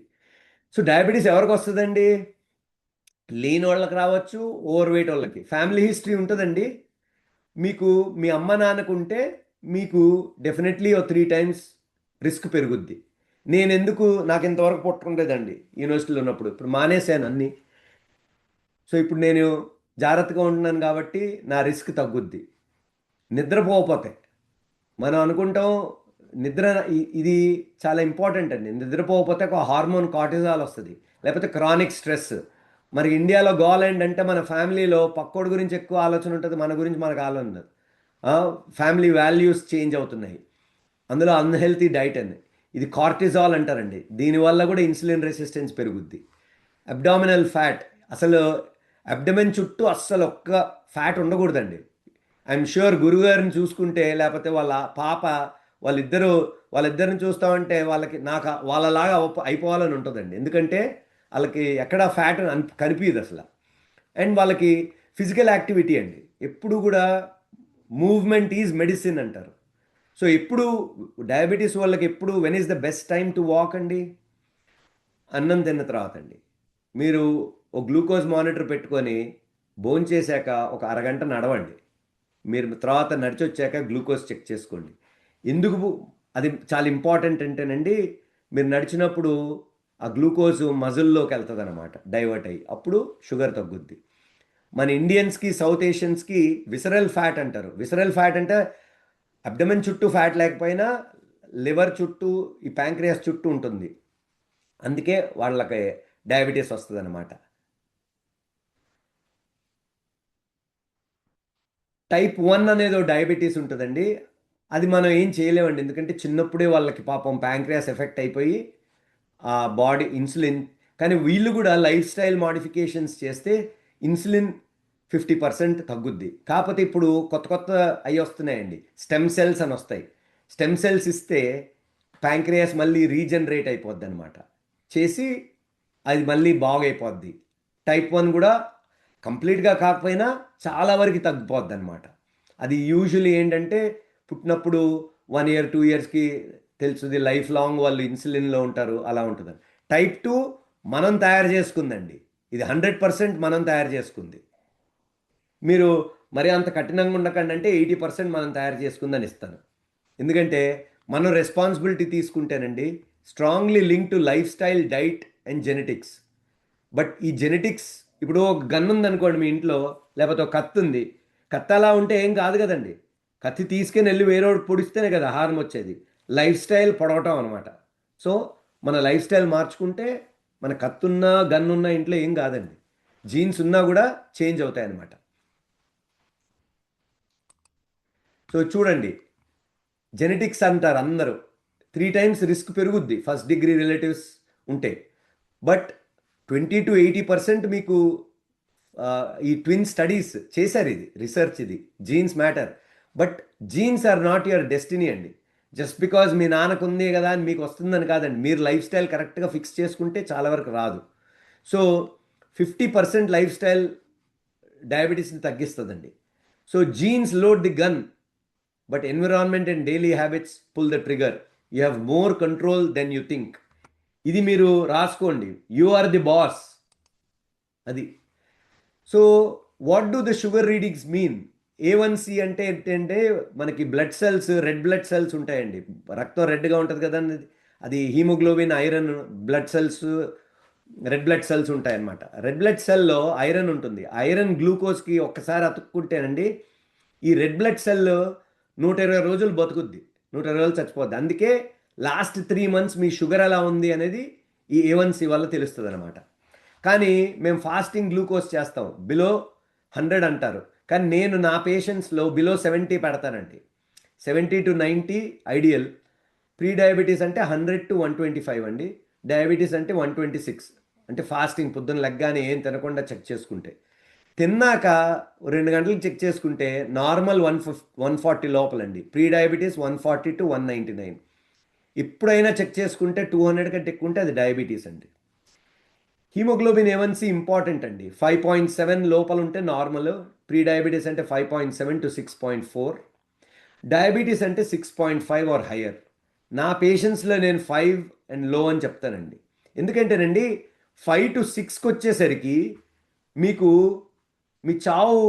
సో డయాబెటీస్ ఎవరికి వస్తుందండి, లేని వాళ్ళకి రావచ్చు, ఓవర్ వెయిట్ వాళ్ళకి. ఫ్యామిలీ హిస్టరీ ఉంటుందండి. మీకు మీ అమ్మ నాన్నకు ఉంటే మీకు డెఫినెట్లీ 3 times రిస్క్ పెరుగుద్ది. నాకు ఇంతవరకు పుట్టకుండేదండి యూనివర్సిటీలో ఉన్నప్పుడు. ఇప్పుడు మానేశాను అన్నీ. సో ఇప్పుడు నేను జాగ్రత్తగా ఉంటున్నాను కాబట్టి నా రిస్క్ తగ్గుద్ది. నిద్రపోకపోతే మనం అనుకుంటాం నిద్ర ఇది చాలా ఇంపార్టెంట్ అండి. నిద్రపోకపోతే ఒక హార్మోన్ కార్టిజాల్ వస్తుంది, లేకపోతే క్రానిక్ స్ట్రెస్. మరి ఇండియాలో గోల్ ఏంటంటే మన ఫ్యామిలీలో పక్కోడి గురించి ఎక్కువ ఆలోచన ఉంటుంది, మన గురించి మనకు ఆలోచన ఉండదు. ఫ్యామిలీ వాల్యూస్ చేంజ్ అవుతున్నాయి, అందులో అన్హెల్తీ డైట్ అని. ఇది కార్టిజాల్ అంటారండి. దీనివల్ల కూడా ఇన్సులిన్ రెసిస్టెన్స్ పెరుగుద్ది. అబ్డామినల్ ఫ్యాట్, అసలు అబ్డమెన్ చుట్టూ అస్సలు ఒక్క ఫ్యాట్ ఉండకూడదండి. ఐఎమ్ ష్యూర్ గురుగారిని చూసుకుంటే, లేకపోతే వాళ్ళ పాప, వాళ్ళిద్దరిని చూస్తామంటే వాళ్ళలాగా అయిపోవాలని ఉంటుందండి. ఎందుకంటే వాళ్ళకి ఎక్కడా ఫ్యాట్ కనిపించదు అసలు. అండ్ వాళ్ళకి ఫిజికల్ యాక్టివిటీ అండి, ఎప్పుడు కూడా మూవ్మెంట్ ఈజ్ మెడిసిన్ అంటారు. సో ఎప్పుడు డయాబెటీస్ వాళ్ళకి ఎప్పుడు when is the best time to walk అండి? అన్నం తిన్న తర్వాత అండి. మీరు ఒక గ్లూకోజ్ మానిటర్ పెట్టుకొని భోంచేశాక ఒక అరగంట నడవండి. మీరు తర్వాత నడిచి వచ్చాక గ్లూకోజ్ చెక్ చేసుకోండి. ఎందుకు అది చాలా ఇంపార్టెంట్ అంటేనండి, మీరు నడిచినప్పుడు ఆ గ్లూకోజ్ మజిల్లోకి వెళ్తుంది అనమాట, డైవర్ట్ అయ్యి, అప్పుడు షుగర్ తగ్గుద్ది. మన ఇండియన్స్కి, సౌత్ ఏషియన్స్కి విసరల్ ఫ్యాట్ అంటారు. విసరల్ ఫ్యాట్ అంటే అబ్డమెన్ చుట్టూ ఫ్యాట్ లేకపోయినా లివర్ చుట్టూ, ఈ ప్యాంక్రియాస్ చుట్టూ ఉంటుంది. అందుకే వాళ్ళకి డయాబెటీస్ వస్తుంది అనమాట. టైప్ 1 అనేది డయాబెటీస్ ఉంటుందండి. అది మనం ఏం చేయలేమండి, ఎందుకంటే చిన్నప్పుడే వాళ్ళకి పాపం ప్యాంక్రియాస్ ఎఫెక్ట్ అయిపోయి ఆ బాడీ ఇన్సులిన్. కానీ వీళ్ళు కూడా లైఫ్ స్టైల్ మాడిఫికేషన్స్ చేస్తే ఇన్సులిన్ 50% తగ్గుద్ది. కాకపోతే ఇప్పుడు కొత్త అవి వస్తున్నాయండి, స్టెమ్ సెల్స్ అని వస్తాయి. స్టెమ్ సెల్స్ ఇస్తే ప్యాంక్రియాస్ మళ్ళీ రీజనరేట్ అయిపోద్ది అనమాట, చేసి అది మళ్ళీ బాగైపోద్ది. టైప్ 1 కూడా కంప్లీట్గా కాకపోయినా చాలా వరకు తగ్గిపోద్ది అనమాట. అది యూజువల్లీ ఏంటంటే పుట్టినప్పుడు 1 year 2 yearsకి తెలుస్తుంది, లైఫ్ లాంగ్ వాళ్ళు ఇన్సులిన్లో ఉంటారు, అలా ఉంటుంది. టైప్ 2 మనం తయారు చేసుకుందండి, ఇది 100% మనం తయారు చేసుకుంది. మీరు మరి అంత కఠినంగా ఉండకండి అంటే 80% మనం తయారు చేసుకుందని ఇస్తాను. ఎందుకంటే మనం రెస్పాన్సిబిలిటీ తీసుకుంటేనండి, strongly link to lifestyle, diet and genetics. But ఈ జెనెటిక్స్, ఇప్పుడు ఒక గన్ ఉందనుకోండి మీ ఇంట్లో, లేకపోతే ఒక కత్తి ఉంది, కత్తి అలా ఉంటే ఏం కాదు కదండి. కత్తి తీసుకుని వెళ్ళి వేరే పొడిస్తేనే కదా హారం వచ్చేది. లైఫ్ స్టైల్ పొడవటం అనమాట. సో మన లైఫ్ స్టైల్ మార్చుకుంటే మన కత్తున్నా గన్ ఉన్న ఇంట్లో ఏం కాదండి. జీన్స్ ఉన్నా కూడా చేంజ్ అవుతాయి అన్నమాట. సో చూడండి, జెనెటిక్స్ అంటారు అందరూ, 3 times రిస్క్ పెరుగుద్ది ఫస్ట్ డిగ్రీ రిలేటివ్స్ ఉంటే. బట్ 20 to 80% మీకు ఈ ట్విన్ స్టడీస్ చేశారు, ఇది రీసెర్చ్, ఇది genes matter. But genes are not your destiny అండి. జస్ట్ బికాజ్ మీ నాన్నకు ఉంది కదా అని మీకు వస్తుందని కాదండి. మీరు లైఫ్ స్టైల్ కరెక్ట్గా ఫిక్స్ చేసుకుంటే చాలా వరకు రాదు. సో 50% లైఫ్ స్టైల్ డయాబెటీస్ని తగ్గిస్తుందండి. So genes load the gun, but environment and daily habits pull the trigger. You have more control then you think. ఇది మీరు రాసుకోండి, యు ఆర్ ది బాస్, అది. So what do the sugar readings mean? A1C అంటే ఏంటంటే మనకి blood cells, red blood cells ఉంటాయండి. రక్తం రెడ్గా ఉంటుంది కదా, అది haemoglobin, iron, blood cells, red blood cells ఉంటాయన్నమాట. రెడ్ బ్లడ్ సెల్లో ఐరన్ ఉంటుంది. ఐరన్ గ్లూకోజ్కి ఒక్కసారి అతుక్కుంటేనండి ఈ రెడ్ బ్లడ్ సెల్ 120 రోజులు బతుకుద్ది, 120 రోజులు చచ్చిపోద్ది. అందుకే లాస్ట్ 3 months మీ షుగర్ ఎలా ఉంది అనేది ఈ A1C వల్ల తెలుస్తుంది అనమాట. కానీ మేము ఫాస్టింగ్ గ్లూకోజ్ చేస్తాం, బిలో 100 అంటారు. కానీ నేను నా పేషెంట్స్లో బిలో 70 పెడతానండి. 70 to 90 ఐడియల్. ప్రీ డయాబెటీస్ అంటే 100 to 125 అండి. డయాబెటీస్ అంటే 126. అంటే ఫాస్టింగ్ పొద్దున్న లెగ్గానే ఏం తినకుండా చెక్ చేసుకుంటే. తిన్నాక 2 గంటలకు చెక్ చేసుకుంటే నార్మల్ 140 లోపలండి. Prediabetes 140 to 199. ఎప్పుడైనా చెక్ చేసుకుంటే 200 కంటే ఎక్కువ ఉంటే అది డయాబెటీస్ అండి. హీమోగ్లోబిన్ A1C ఇంపార్టెంట్ అండి. 5.7 లోపల ఉంటే నార్మల్. ప్రీ డయాబెటీస్ అంటే 5.7 to 6.4. డయాబెటీస్ అంటే 6.5 ఆర్ హయ్యర్. నా పేషెంట్స్లో నేను 5 and low అని చెప్తానండి. ఎందుకంటేనండి 5 to 6కి వచ్చేసరికి మీకు మీ చావు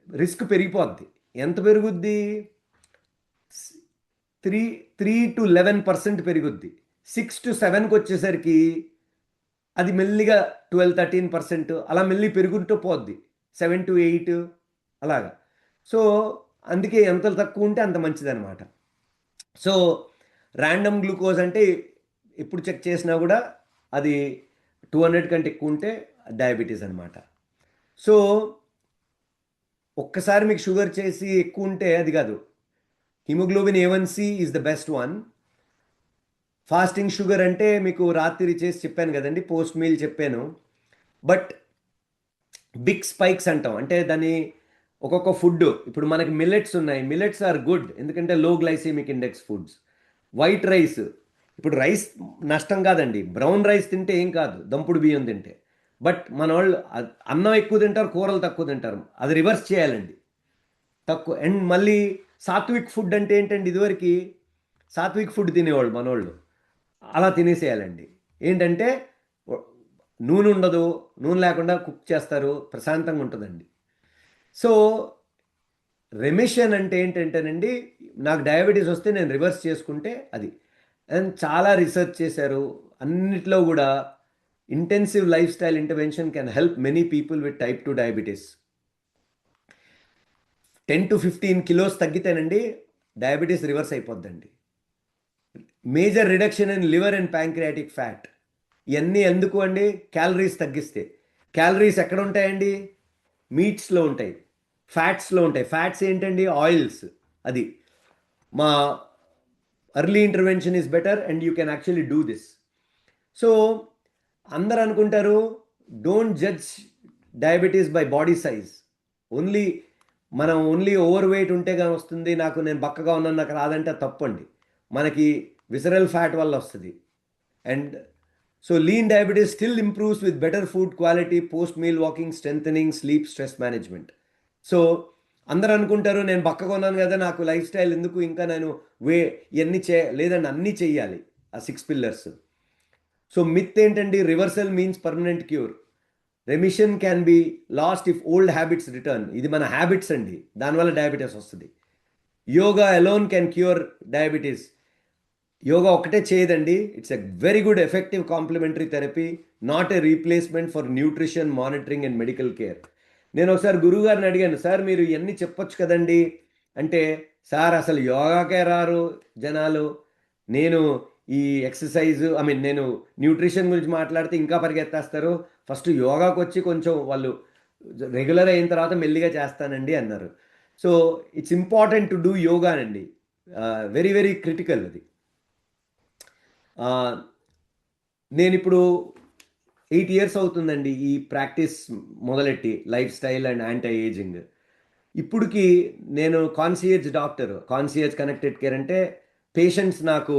రిస్క్ పెరిగిపోద్ది. ఎంత పెరుగుద్ది? 3 to 11% పెరుగుద్ది. 6 to 7కి వచ్చేసరికి అది మెల్లిగా 12-13% అలా మెల్లి పెరుగుతూ పోద్ది. 7 to 8 అలాగా. సో అందుకే ఎంత తక్కువ ఉంటే అంత మంచిదనమాట. సో ర్యాండమ్ గ్లూకోజ్ అంటే ఎప్పుడు చెక్ చేసినా కూడా అది 200 కంటే ఎక్కువ ఉంటే డయాబెటీస్ అనమాట. సో ఒక్కసారి మీకు షుగర్ చేసి ఎక్కువ ఉంటే అది కాదు. Haemoglobin A1C is the best one. Fasting sugar అంటే మీకు రాత్రి చేసి చెప్పాను కదండి, పోస్ట్ మీల్ చెప్పాను. బట్ బిగ్ స్పైక్స్ అంటాం, అంటే దాన్ని ఒక్కొక్క ఫుడ్, ఇప్పుడు మనకి మిల్లెట్స్ ఉన్నాయి, మిల్లెట్స్ ఆర్ గుడ్ ఎందుకంటే low glycemic index foods. White rice, ఇప్పుడు రైస్ నష్టం కాదండి, బ్రౌన్ రైస్ తింటే ఏం కాదు, దంపుడు బియ్యం తింటే. బట్ మన వాళ్ళు అన్నం ఎక్కువ తింటారు, కూరలు తక్కువ తింటారు. అది రివర్స్ చేయాలండి, తక్కువ. అండ్ మళ్ళీ సాత్విక్ ఫుడ్ అంటే ఏంటండి, ఇదివరకు సాత్విక్ ఫుడ్ తినేవాళ్ళు మనోళ్ళు, అలా తినేసేయాలండి. ఏంటంటే నూనె ఉండదు, నూనె లేకుండా కుక్ చేస్తారు, ప్రశాంతంగా ఉంటుందండి. సో రెమిషన్ అంటే ఏంటంటేనండి, నాకు డయాబెటీస్ వస్తే నేను రివర్స్ చేసుకుంటే అది. అండ్ చాలా రీసెర్చ్ చేశారు, అన్నిట్లో కూడా intensive lifestyle intervention can help many people with type 2 diabetes. 10 to 15 kilos తగ్గితేనండి డయాబెటీస్ రివర్స్ అయిపోద్దండి. Major reduction in liver and pancreatic fat. ఇవన్నీ ఎందుకు అండి? క్యాలరీస్ తగ్గిస్తే. క్యాలరీస్ ఎక్కడ ఉంటాయండి? మీట్స్లో ఉంటాయి, ఫ్యాట్స్లో ఉంటాయి. ఫ్యాట్స్ ఏంటండి? ఆయిల్స్. అది మా early intervention is better and you can actually do this. So అందరు అనుకుంటారు don't judge diabetes by body size. మనం ఓన్లీ ఓవర్ వెయిట్ ఉంటే కానీ వస్తుంది, నేను బక్కగా ఉన్నాను నాకు రాదంటే తప్పండి. మనకి విసరల్ ఫ్యాట్ వల్ల వస్తుంది. And so lean diabetes still improves with better food quality, post meal walking, strengthening, sleep, stress management. So అందరూ అనుకుంటారు నేను బక్కగా ఉన్నాను కదా, నాకు లైఫ్ స్టైల్ ఎందుకు, ఇంకా నేను ఇవన్నీ లేదండి, అన్నీ చెయ్యాలి ఆ 6 పిల్లర్స్. సో మిత్ ఏంటండి, reversal means permanent cure. Remission can be lost if old habits return. ఇది మన హ్యాబిట్స్ అండి, దానివల్ల డయాబెటీస్ వస్తుంది. Yoga alone can cure diabetes. Yoga ఒకటే చేయదండి, it's a very good effective complementary therapy, not a replacement for nutrition, monitoring and medical care. నేను ఒకసారి గురువు గారిని అడిగాను, సార్ మీరు ఇవన్నీ చెప్పొచ్చు కదండి అంటే, సార్ అసలు యోగాకే రారు జనాలు, నేను ఈ ఎక్సర్సైజ్ నేను న్యూట్రిషన్ గురించి మాట్లాడితే ఇంకా పరిగెత్తేస్తారు, ఫస్ట్ యోగాకు వచ్చి కొంచెం వాళ్ళు రెగ్యులర్ అయిన తర్వాత మెల్లిగా చేస్తానండి అన్నారు. So it's important to do yoga అండి, వెరీ వెరీ క్రిటికల్ అది. నేను ఇప్పుడు 8 years అవుతుందండి ఈ ప్రాక్టీస్ మొదలెట్టి, life style and anti ageing. ఇప్పటికి నేను కాన్సియర్జ్ డాక్టర్. కాన్సియర్జ్ కనెక్టెడ్ కేర్ అంటే పేషెంట్స్ నాకు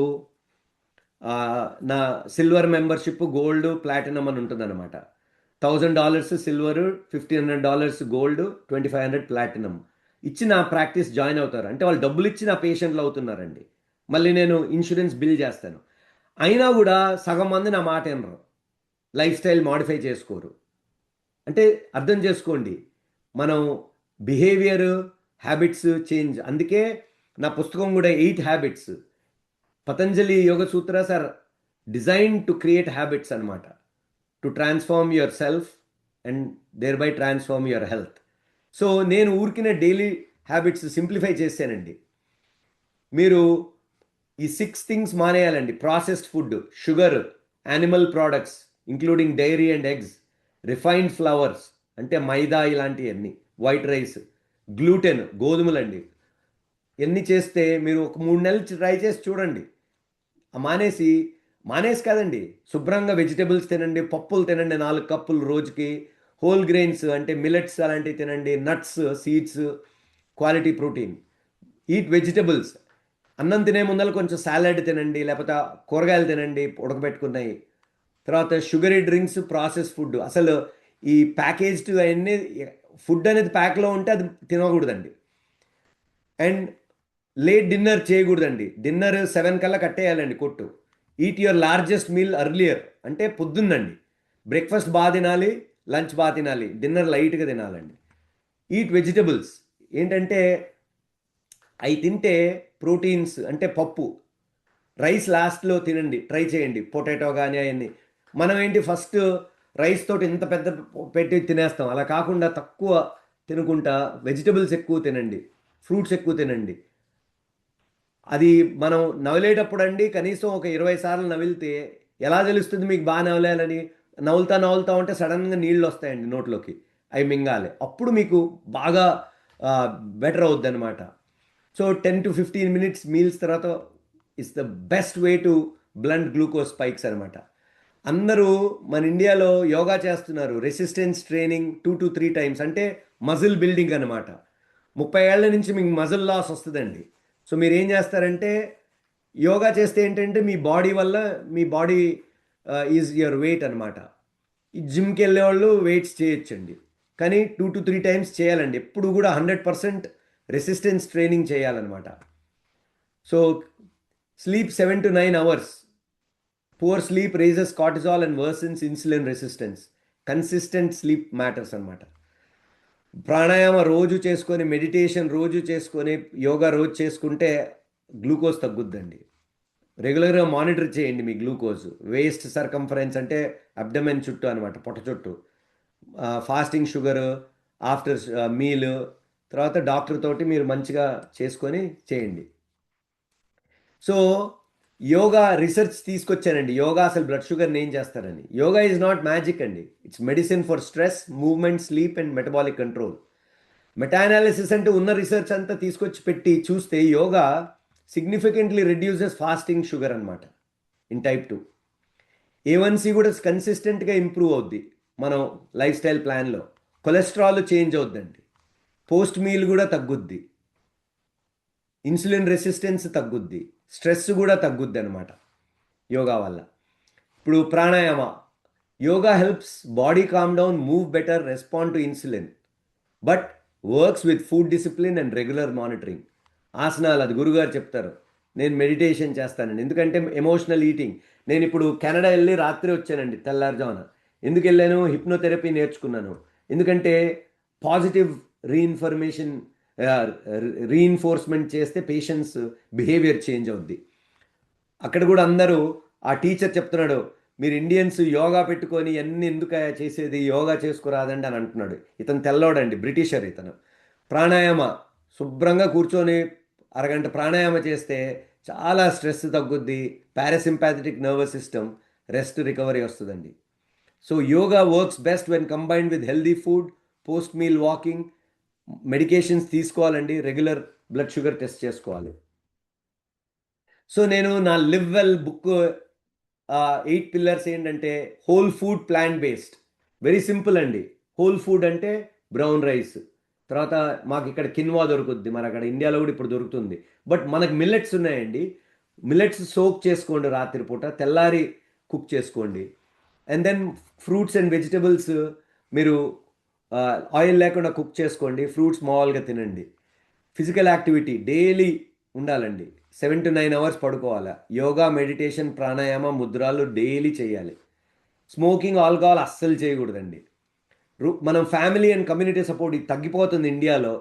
నా సిల్వర్ మెంబర్షిప్, గోల్డ్, ప్లాటినం అని ఉంటుందన్నమాట. $1,000 సిల్వర్, $1,500 గోల్డ్, $2,500 ప్లాటినం ఇచ్చి నా ప్రాక్టీస్ జాయిన్ అవుతారు. అంటే వాళ్ళు డబ్బులు ఇచ్చి నా పేషెంట్లు అవుతున్నారండి. మళ్ళీ నేను ఇన్సూరెన్స్ బిల్ చేస్తాను. అయినా కూడా సగం మంది నా మాట వినరు, లైఫ్ స్టైల్ మాడిఫై చేసుకోరు. అంటే అర్థం చేసుకోండి, మనం బిహేవియర్, హ్యాబిట్స్ చేంజ్. అందుకే నా పుస్తకం కూడా 8 habits, Patanjali yoga sutras are design to create habits అనమాట, to transform yourself and thereby transform your health. So నేను ఊరికిన డైలీ హ్యాబిట్స్ సింప్లిఫై చేశానండి. మీరు ఈ 6 థింగ్స్ మానేయాలండి. Processed food, sugar, animal products including dairy and eggs, refined flours అంటే మైదా ఇలాంటివన్నీ, వైట్ రైస్, గ్లూటెన్ గోధుమలండి. ఎన్ని చేస్తే మీరు ఒక 3 నెలలు ట్రై చేసి చూడండి. మానేసి కాదండి, శుభ్రంగా వెజిటబుల్స్ తినండి, పప్పులు తినండి 4 కప్పులు రోజుకి, హోల్ గ్రెయిన్స్ అంటే మిల్లెట్స్ అలాంటివి తినండి, nuts, seeds, quality protein, eat vegetables. అన్నం తినే ముందర కొంచెం సాలడ్ తినండి, లేకపోతే కూరగాయలు తినండి ఉడకబెట్టుకున్నాయి. తర్వాత షుగరీ డ్రింక్స్, ప్రాసెస్ ఫుడ్, అసలు ఈ ప్యాకేజ్డ్ అవన్నీ ఫుడ్ అనేది ప్యాక్లో ఉంటే అది తినకూడదండి. అండ్ లేట్ డిన్నర్ చేయకూడదండి, డిన్నర్ 7 కల్లా కట్టేయాలండి కొట్టు. Eat your largest meal earlier అంటే పొద్దున్నండి. బ్రేక్ఫాస్ట్ బాగా తినాలి, లంచ్ బాగా తినాలి, డిన్నర్ లైట్గా తినాలండి. ఈట్ వెజిటబుల్స్ ఏంటంటే అవి తింటే ప్రోటీన్స్ అంటే పప్పు, రైస్ లాస్ట్లో తినండి, ట్రై చేయండి, పొటాటో కానీ అవన్నీ. మనం ఏంటి ఫస్ట్ రైస్ తోటి ఇంత పెద్ద పెట్టి తినేస్తాం, అలా కాకుండా తక్కువ తినుకుంటా వెజిటబుల్స్ ఎక్కువ తినండి, ఫ్రూట్స్ ఎక్కువ తినండి. అది మనం నవలేటప్పుడు అండి కనీసం ఒక 20 సార్లు నవిలితే ఎలా తెలుస్తుంది మీకు బాగా నవలాలని? నవ్వుతా ఉంటే సడన్గా నీళ్ళు వస్తాయండి నోట్లోకి, అవి మింగాలి, అప్పుడు మీకు బాగా బెటర్ అవుద్ది అనమాట. సో 10 to 15 minutes మీల్స్ తర్వాత is the best way to blunt glucose spikes అనమాట. అందరూ మన ఇండియాలో యోగా చేస్తున్నారు, రెసిస్టెన్స్ ట్రైనింగ్ 2 to 3 times, అంటే మజిల్ బిల్డింగ్ అనమాట. 30 ఏళ్ల నుంచి మీకు మజిల్ లాస్ వస్తుందండి. సో మీరు ఏం చేస్తారంటే యోగా చేస్తే ఏంటంటే మీ బాడీ వల్ల మీ బాడీ ఈజ్ యువర్ వెయిట్ అనమాట. ఈ జిమ్కి వెళ్ళే వాళ్ళు వెయిట్స్ చేయొచ్చండి, కానీ 2 to 3 times చేయాలండి. ఎప్పుడు కూడా 100% రెసిస్టెన్స్ ట్రైనింగ్ చేయాలన్నమాట. So sleep 7 to 9 hours. Poor sleep raises cortisol and worsens insulin resistance. Consistent sleep matters అనమాట. ప్రాణాయామ రోజు చేసుకొని, మెడిటేషన్ రోజు చేసుకొని, యోగా రోజు చేసుకుంటే గ్లూకోజ్ తగ్గుద్దండి. రెగ్యులర్గా మానిటర్ చేయండి మీ గ్లూకోజ్. వేస్ట్ సర్కంఫరెన్స్ అంటే అబ్డమెన్ చుట్టూ అనమాట, పొట్ట చుట్టూ. ఫాస్టింగ్ షుగర్ ఆఫ్టర్ మీల్ తర్వాత డాక్టర్ తోటి మీరు మంచిగా చేసుకొని చేయండి. సో యోగా రిసెర్చ్ తీసుకొచ్చానండి, యోగా అసలు బ్లడ్ షుగర్ని ఏం చేస్తారని. యోగా ఈజ్ నాట్ మ్యాజిక్ అండి, it's medicine for stress, movement, sleep and metabolic control. Meta-analysis అంటే ఉన్న రీసెర్చ్ అంతా తీసుకొచ్చి పెట్టి చూస్తే yoga significantly reduces fasting sugar అనమాట ఇన్ టైప్ 2. A1C కూడా కన్సిస్టెంట్గా ఇంప్రూవ్ అవుద్ది మనం లైఫ్ స్టైల్ ప్లాన్లో. కొలెస్ట్రాల్ చేంజ్ అవుద్దండి, పోస్ట్ మీల్ కూడా తగ్గుద్ది, ఇన్సులిన్ రెసిస్టెన్స్ తగ్గుద్ది, స్ట్రెస్ కూడా తగ్గుద్ది అనమాట యోగా వల్ల. ఇప్పుడు pranayama, yoga helps body calm down, move better, respond to insulin, but works with food discipline and regular monitoring. ఆసనాలు అది గురుగారు చెప్తారు, నేను మెడిటేషన్ చేస్తానండి, ఎందుకంటే ఎమోషనల్ ఈటింగ్. నేను ఇప్పుడు కెనడా వెళ్ళి రాత్రి వచ్చానండి తెల్లారుజామున. ఎందుకు వెళ్ళాను? హిప్నోథెరపీ నేర్చుకున్నాను. ఎందుకంటే పాజిటివ్ రీఇన్ఫర్మేషన్ రీఇన్ఫోర్స్మెంట్ చేస్తే పేషెంట్స్ బిహేవియర్ చేంజ్ అవుద్ది. అక్కడ కూడా అందరూ ఆ టీచర్ చెప్తున్నాడు, మీరు ఇండియన్స్ యోగా పెట్టుకొని అన్ని ఎందుకు చేసేది, యోగా చేసుకురాదండి అని అంటున్నాడు. ఇతను తెల్లోడండి, బ్రిటిషర్ ఇతను. ప్రాణాయామ శుభ్రంగా కూర్చొని అరగంట ప్రాణాయామ చేస్తే చాలా స్ట్రెస్ తగ్గుద్ది, parasympathetic nervous system rest recovery వస్తుందండి. So yoga works best when combined with healthy food, post meal walking, medications తీసుకోవాలండి, రెగ్యులర్ బ్లడ్ షుగర్ టెస్ట్ చేసుకోవాలి. సో నేను నా లివ్ వెల్ బుక్ 8 పిల్లర్స్ ఏంటంటే whole food, plant based, very simple అండి. హోల్ ఫుడ్ అంటే బ్రౌన్ రైస్, తర్వాత మాకు ఇక్కడ కిన్వా దొరుకుద్ది, మన అక్కడ ఇండియాలో కూడా ఇప్పుడు దొరుకుతుంది. బట్ మనకు మిల్లెట్స్ ఉన్నాయండి, మిల్లెట్స్ సోక్ చేసుకోండి రాత్రిపూట, తెల్లారి కుక్ చేసుకోండి. And then fruits and vegetables మీరు ఆయిల్ లేకుండా కుక్ చేసుకోండి, ఫ్రూట్స్ మామూలుగా తినండి. ఫిజికల్ యాక్టివిటీ డైలీ ఉండాలండి, 7 to 9 hours పడుకోవాలి. యోగా, మెడిటేషన్, ప్రాణాయామ, ముద్రాలు డైలీ చేయాలి. స్మోకింగ్, ఆల్కహాల్ అస్సలు చేయకూడదండి. మనం ఫ్యామిలీ అండ్ కమ్యూనిటీ సపోర్ట్ ఇది తగ్గిపోతుంది ఇండియాలో,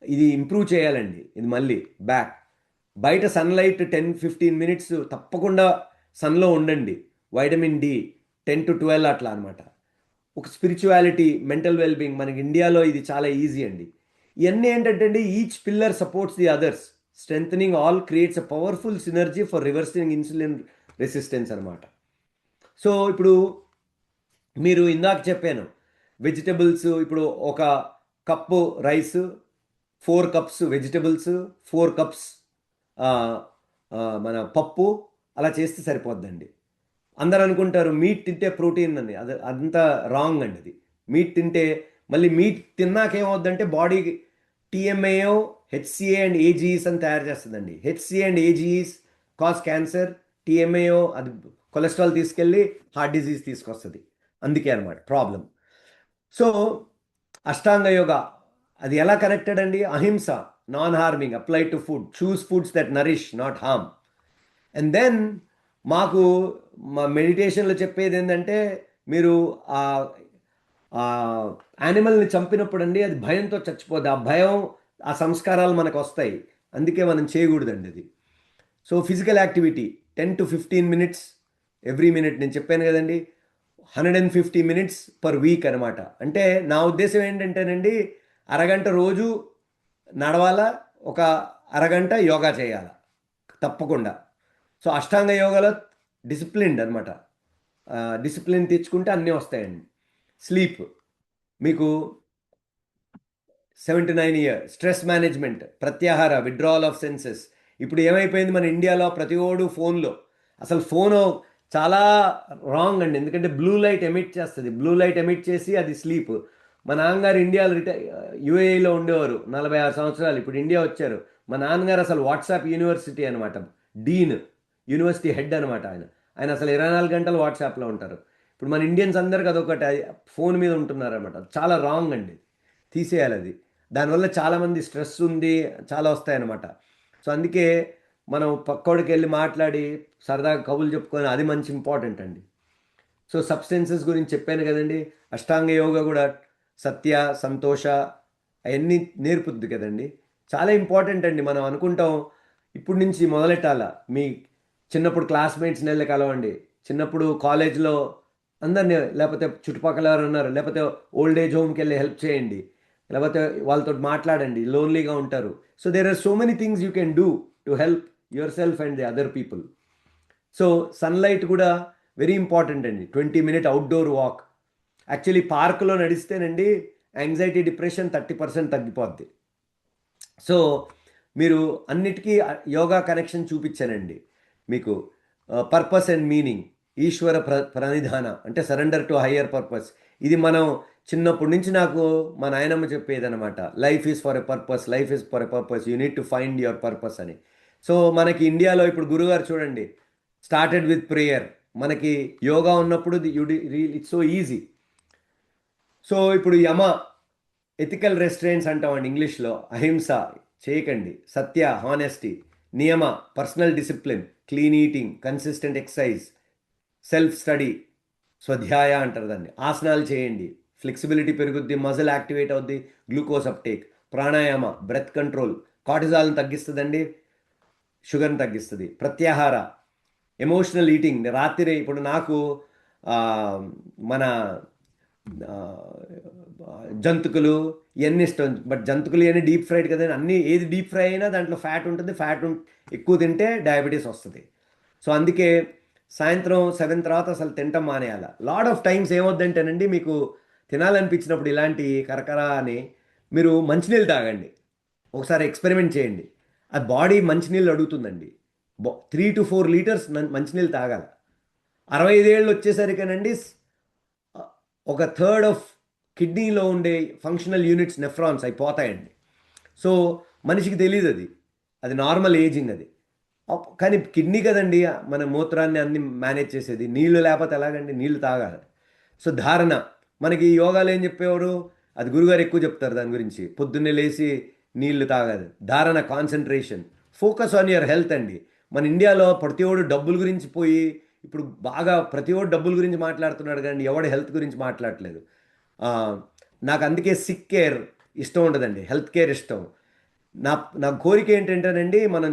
ఇది ఇంప్రూవ్ చేయాలండి. ఇది మళ్ళీ బ్యాక్. బయట సన్లైట్ 10-15 minutes తప్పకుండా సన్లో ఉండండి. వైటమిన్ డి 10 to 12 అట్లా అనమాట. ఒక స్పిరిచువాలిటీ, మెంటల్ వెల్బీయింగ్, మనకి ఇండియాలో ఇది చాలా ఈజీ అండి. ఇవన్నీ ఏంటంటే అండి, each pillar supports the others, strengthening all creates a powerful synergy for reversing insulin resistance అనమాట. సో ఇప్పుడు మీరు ఇందాక చెప్పాను వెజిటబుల్స్, ఇప్పుడు ఒక cup rice, 4 cups vegetables, 4 cups మన పప్పు, అలా చేస్తే సరిపోద్దండి. అందరు అనుకుంటారు మీట్ తింటే ప్రోటీన్ అని, అది అంతా రాంగ్ అండి. అది మీట్ తింటే మళ్ళీ మీట్ తిన్నాక ఏమవుద్దంటే బాడీ టీఎంఏఓ, హెచ్సిఏ అండ్ ఏజీఈస్ అని తయారు చేస్తుందండి. హెచ్సిఏ అండ్ ఏజీఈస్ కాజ్ క్యాన్సర్, టీఎంఏఓ అది కొలెస్ట్రాల్ తీసుకెళ్ళి హార్ట్ డిజీజ్ తీసుకొస్తుంది, అందుకే అనమాట ప్రాబ్లం. సో అష్టాంగ యోగా అది ఎలా కనెక్టెడ్ అండి? Ahimsa, non harming, apply to food, choose foods that nourish not harm. And then మాకు మా మెడిటేషన్లో చెప్పేది ఏంటంటే, మీరు ఆ యానిమల్ని చంపినప్పుడు అండి అది భయంతో చచ్చిపోద్ది, ఆ భయం, ఆ సంస్కారాలు మనకు వస్తాయి, అందుకే మనం చేయకూడదండి అది. So physical activity 10 to 15 minutes every minute. నేను చెప్పాను కదండి 150 minutes పర్ వీక్ అనమాట. అంటే నా ఉద్దేశం ఏంటంటేనండి, అరగంట రోజు నడవాలా, ఒక అరగంట యోగా చేయాలా తప్పకుండా. సో అష్టాంగ యోగాలో డిసిప్లిన్డ్ అనమాట. డిసిప్లిన్ తెచ్చుకుంటే అన్నీ వస్తాయండి. స్లీప్ మీకు 7 to 9 years. Stress management, pratyahara, withdrawal of senses. ఇప్పుడు ఏమైపోయింది మన ఇండియాలో, ప్రతి ఓడు ఫోన్లో. అసలు ఫోను చాలా రాంగ్ అండి, ఎందుకంటే బ్లూ లైట్ ఎమిట్ చేస్తుంది. బ్లూ లైట్ ఎమిట్ చేసి అది స్లీప్. మా నాన్నగారు ఇండియాలో యుఏఈలో ఉండేవారు 46 సంవత్సరాలు. ఇప్పుడు ఇండియా వచ్చారు. మా నాన్నగారు అసలు వాట్సాప్ యూనివర్సిటీ అనమాట, డీన్, యూనివర్సిటీ హెడ్ అనమాట ఆయన. ఆయన అసలు 24 గంటలు వాట్సాప్లో ఉంటారు. ఇప్పుడు మన ఇండియన్స్ అందరికి అదొకటి ఫోన్ మీద ఉంటున్నారు అనమాట. చాలా రాంగ్ అండి, తీసేయాలి అది. దానివల్ల చాలామంది స్ట్రెస్ ఉంది, చాలా వస్తాయన్నమాట. సో అందుకే మనం పక్కోడికి వెళ్ళి మాట్లాడి సరదాగా కబుర్లు చెప్పుకొని, అది మంచి ఇంపార్టెంట్ అండి. సో సబ్స్టెన్సెస్ గురించి చెప్పాను కదండి. అష్టాంగ యోగా కూడా సత్య, సంతోష అవన్నీ నేర్పుద్ది కదండి. చాలా ఇంపార్టెంట్ అండి. మనం అనుకుంటాం ఇప్పుడు నుంచి మొదలెట్టాల. మీ చిన్నప్పుడు క్లాస్మేట్స్ని వెళ్ళి కలవండి, చిన్నప్పుడు కాలేజ్లో అందరినీ, లేకపోతే చుట్టుపక్కల ఎవరు ఉన్నారు, లేకపోతే ఓల్డ్ ఏజ్ హోమ్కి వెళ్ళి హెల్ప్ చేయండి, లేకపోతే వాళ్ళతో మాట్లాడండి, లోన్లీగా ఉంటారు. So there are so many things you can do to help yourself and the other people. So sunlight కూడా వెరీ ఇంపార్టెంట్ అండి. 20 minute అవుట్డోర్ వాక్. యాక్చువల్లీ పార్కులో నడిస్తేనండి యాంగ్జైటీ, డిప్రెషన్ 30% తగ్గిపోద్ది. సో మీరు అన్నిటికీ యోగా కనెక్షన్ చూపించానండి మీకు. పర్పస్ అండ్ మీనింగ్, ఈశ్వర ప్రణిధాన అంటే సరెండర్ టు హయ్యర్ పర్పస్. ఇది మనం చిన్నప్పటి నుంచి నాకు మా నాయనమ్మ చెప్పేదనమాట. Life is for a purpose, life is for a purpose, you need to find your purpose అని. సో మనకి ఇండియాలో ఇప్పుడు గురుగారు చూడండి, స్టార్టెడ్ విత్ ప్రేయర్. మనకి యోగా ఉన్నప్పుడు ఇట్స్ సో ఈజీ. సో ఇప్పుడు యమ, ఎథికల్ రెస్ట్రెయింట్స్ అంటామండి ఇంగ్లీష్లో. అహింస చేయకండి, satya, honesty, niyama, personal discipline, clean eating, consistent exercise, self study, swadhyaya అంటారు దాన్ని. ఆసనాలు చేయండి, ఫ్లెక్సిబిలిటీ పెరుగుద్ది, మజిల్ యాక్టివేట్ అవుద్ది, glucose uptake, pranayama, breath control, కార్టిజాల్ని తగ్గిస్తుందండి, షుగర్ని తగ్గిస్తుంది. Pratyahara, emotional eating. రాత్రి ఇప్పుడు నాకు మన జంతుకులు ఇవన్నీ ఇష్టం, బట్ జంతుకులు ఇవన్నీ డీప్ ఫ్రైడ్ కదండి. అన్నీ ఏది డీప్ ఫ్రై అయినా దాంట్లో ఫ్యాట్ ఉంటుంది. ఎక్కువ తింటే డయాబెటీస్ వస్తుంది. సో అందుకే సాయంత్రం 7 తర్వాత అసలు తింటాం మానేయాల. లాట్ ఆఫ్ టైమ్స్ ఏమవుద్దంటేనండి, మీకు తినాలనిపించినప్పుడు ఇలాంటి కరకర అని మీరు మంచినీళ్ళు తాగండి. ఒకసారి ఎక్స్పెరిమెంట్ చేయండి. అది బాడీ మంచినీళ్ళు అడుగుతుందండి. 3 to 4 liters మంచినీళ్ళు తాగాలి. 65 ఏళ్ళు వచ్చేసరికేనండి ఒక థర్డ్ ఆఫ్ కిడ్నీలో ఉండే ఫంక్షనల్ యూనిట్స్, నెఫ్రాన్స్ అయిపోతాయండి. సో మనిషికి తెలియదు అది నార్మల్ ఏజింగ్ అది. కానీ కిడ్నీ కదండి మన మూత్రాన్ని అన్ని మేనేజ్ చేసేది. నీళ్లు లేకపోతే ఎలాగండి, నీళ్లు తాగాలి. సో ధారణ, మనకి యోగాలు ఏం చెప్పేవారు, అది గురుగారు ఎక్కువ చెప్తారు దాని గురించి. పొద్దున్నే లేచి నీళ్లు తాగాలి. ధారణ, concentration, focus on your health అండి. మన ఇండియాలో ప్రతి ఒడు డబ్బుల గురించి పోయి, ఇప్పుడు బాగా ప్రతి ఒడు డబ్బుల గురించి మాట్లాడుతున్నాడు కానీ ఎవడు హెల్త్ గురించి మాట్లాడట్లేదు. నాకు అందుకే సిక్ కేర్ ఇష్టం ఉండదండి, హెల్త్ కేర్ ఇష్టం. నా కోరిక ఏంటంటేనండి, మనం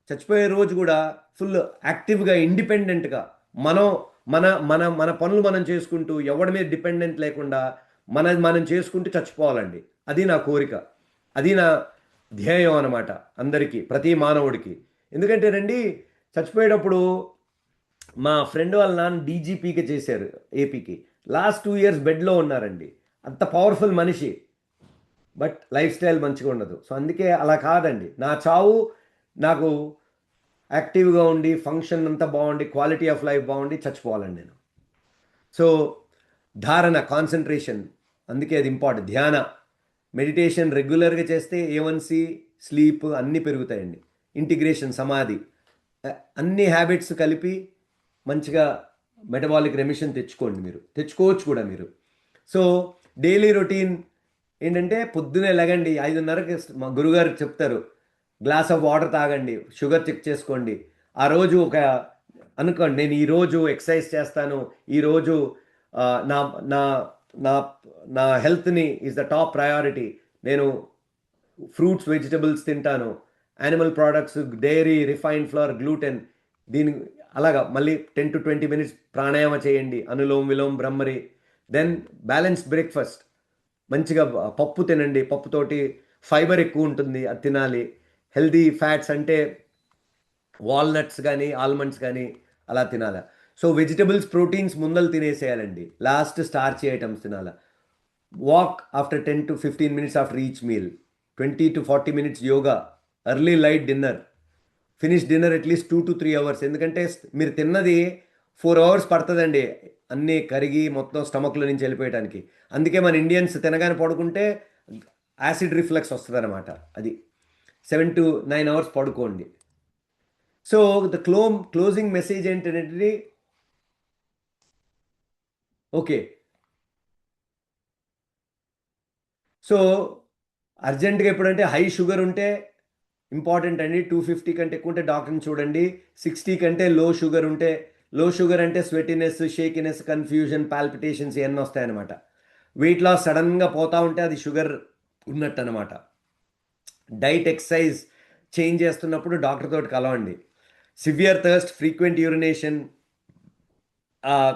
చచ్చిపోయే రోజు కూడా ఫుల్ యాక్టివ్గా, ఇండిపెండెంట్గా మనం మన మన మన పనులు మనం చేసుకుంటూ, ఎవడి మీద డిపెండెంట్ లేకుండా మనం చేసుకుంటూ చచ్చిపోవాలండి. అది నా కోరిక, అది నా ధ్యేయం అనమాట. అందరికీ, ప్రతి మానవుడికి. ఎందుకంటేనండి చచ్చిపోయేటప్పుడు మా ఫ్రెండ్ వాళ్ళ నాన్న డీజీపీగా చేశారు ఏపీకి. లాస్ట్ 2 years బెడ్లో ఉన్నారండి. అంత పవర్ఫుల్ మనిషి, బట్ లైఫ్ స్టైల్ మంచిగా ఉండదు. సో అందుకే అలా కాదండి, నా చావు నాకు యాక్టివ్గా ఉండి, ఫంక్షన్ అంతా బాగుండి, క్వాలిటీ ఆఫ్ లైఫ్ బాగుండి చచ్చిపోవాలండి నేను. సో ధారణ, కాన్సన్ట్రేషన్, అందుకే అది ఇంపార్టెంట్. ధ్యాన, మెడిటేషన్ రెగ్యులర్గా చేస్తే A1C, స్లీప్ అన్నీ పెరుగుతాయండి. ఇంటిగ్రేషన్, సమాధి, అన్ని హ్యాబిట్స్ కలిపి మంచిగా మెటబాలిక్ రెమిషన్ తెచ్చుకోవచ్చు కూడా మీరు. సో డైలీ రొటీన్ ఏంటంటే, పొద్దునే లెగండి, 5:30కి మా గురుగారు చెప్తారు, గ్లాస్ ఆఫ్ వాటర్ తాగండి, షుగర్ చెక్ చేసుకోండి. ఆ రోజు అనుకోండి, నేను ఈరోజు ఎక్సర్సైజ్ చేస్తాను, ఈరోజు నా నా నా నా హెల్త్ని ఈజ్ ద టాప్ ప్రయారిటీ, నేను ఫ్రూట్స్, వెజిటబుల్స్ తింటాను, animal products, dairy, refined flour, gluten, దీని అలాగా మళ్ళీ 10 to 20 minutes ప్రాణాయామ చేయండి, anulom vilom bhramari. Then balanced breakfast, మంచిగా పప్పు తినండి, పప్పుతోటి ఫైబర్ ఎక్కువ ఉంటుంది, అది తినాలి. హెల్దీ ఫ్యాట్స్ అంటే వాల్నట్స్ కానీ ఆల్మండ్స్ కానీ అలా తినాలి. సో వెజిటబుల్స్, ప్రోటీన్స్ ముందలు తినేసేయాలండి, లాస్ట్ స్టార్చ్ ఐటమ్స్ తినాలి. Walk after 10 to 15 minutes after each meal, 20 to 40 minutes yoga, early light dinner, finish dinner at least 2 to 3 hours. ఎందుకంటే మీరు తిన్నది 4 hours పడుతుందండి అన్నీ కరిగి మొత్తం స్టమక్లో నుంచి వెళ్ళిపోయడానికి. అందుకే మన ఇండియన్స్ తినగానే పడుకుంటే యాసిడ్ రిఫ్లక్స్ వస్తుంది అనమాట. అది 7 to 9 hours పడుకోండి. సో ద క్లోజింగ్ మెసేజ్ ఏంటంటే, ఓకే, సో అర్జెంటుగా ఎప్పుడంటే హై షుగర్ ఉంటే ఇంపార్టెంట్ అండి. 250 కంటే ఎక్కువ ఉంటే డాక్టర్ని చూడండి. 60 కంటే లో షుగర్ ఉంటే, లో షుగర్ అంటే స్వెటినెస్, షేకినెస్, కన్ఫ్యూజన్, పాల్పిటేషన్స్ ఇవన్నీ వస్తాయన్నమాట. వెయిట్ లాస్ సడన్గా పోతా ఉంటే అది షుగర్ ఉన్నట్టు అనమాట. డైట్, ఎక్సర్సైజ్ చేంజ్ చేస్తున్నప్పుడు డాక్టర్ తోటి కలవండి. సివియర్ థర్స్ట్, ఫ్రీక్వెంట్ యూరినేషన్,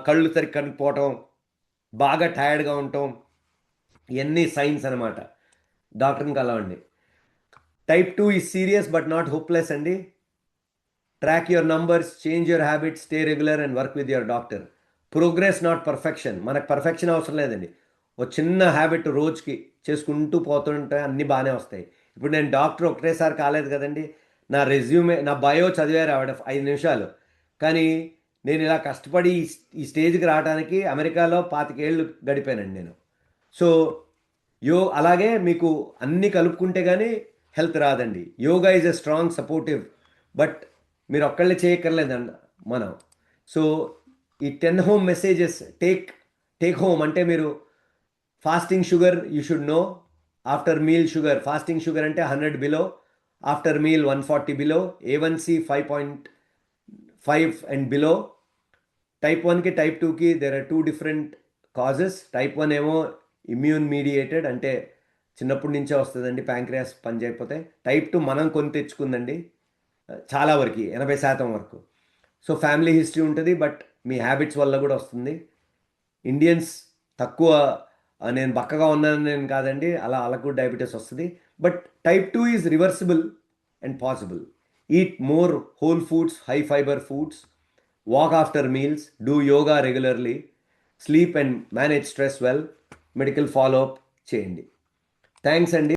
కళ్ళు సరిగ్గా కనుక్కోవటం, బాగా టైర్డ్గా ఉండటం, ఇవన్నీ సైన్స్ అనమాట. డాక్టర్ని కలవండి. Type 2 is serious but not hopeless అండి. Track your numbers, change your habits, stay regular and work with your doctor. Progress not perfection. మనకు పర్ఫెక్షన్ అవసరం లేదండి. ఒక చిన్న హ్యాబిట్ రోజుకి చేసుకుంటూ పోతుంటే అన్నీ బాగానే వస్తాయి. ఇప్పుడు నేను డాక్టర్ ఒకటేసారి కాలేదు కదండి. నా రెజ్యూమే, నా బయో చదివారు ఆవిడ 5 నిమిషాలు. కానీ నేను ఇలా కష్టపడి ఈ స్టేజ్కి రావడానికి అమెరికాలో 25 ఏళ్ళు గడిపానండి నేను. సో అలాగే మీకు అన్నీ కలుపుకుంటే కానీ హెల్త్ రాదండి. Yoga is a strong supportive, but మీరు ఒక్కళ్ళే చేయక్కర్లేదండి మనం. సో ఈ 10 home మెసేజెస్ టేక్ హోమ్ అంటే, మీరు fasting sugar you should know. After meal sugar, fasting sugar అంటే 100 below, after meal 140 below, A1C 5.5 and below. Type 1కి టైప్ 2కి there are 2 different causes. Type 1 ఏమో ఇమ్యూన్ మీడియేటెడ్, అంటే చిన్నప్పటి నుంచే వస్తుందండి, ప్యాంక్రియాస్ పని చేయకపోతే. టైప్ 2 మనం కొని తెచ్చుకుందండి, చాలా వరకు 80% వరకు. సో ఫ్యామిలీ హిస్టరీ ఉంటుంది, బట్ మీ హ్యాబిట్స్ వల్ల కూడా వస్తుంది. ఇండియన్స్ తక్కువ, నేను బక్కగా ఉన్నాను నేను కాదండి, అలా కూడా డయాబెటీస్ వస్తుంది. But type 2 is reversible and possible. Eat more whole foods, high fibre foods, walk after meals, do yoga regularly, sleep and manage stress well, medical follow up చేయండి. థ్యాంక్స్ అండి.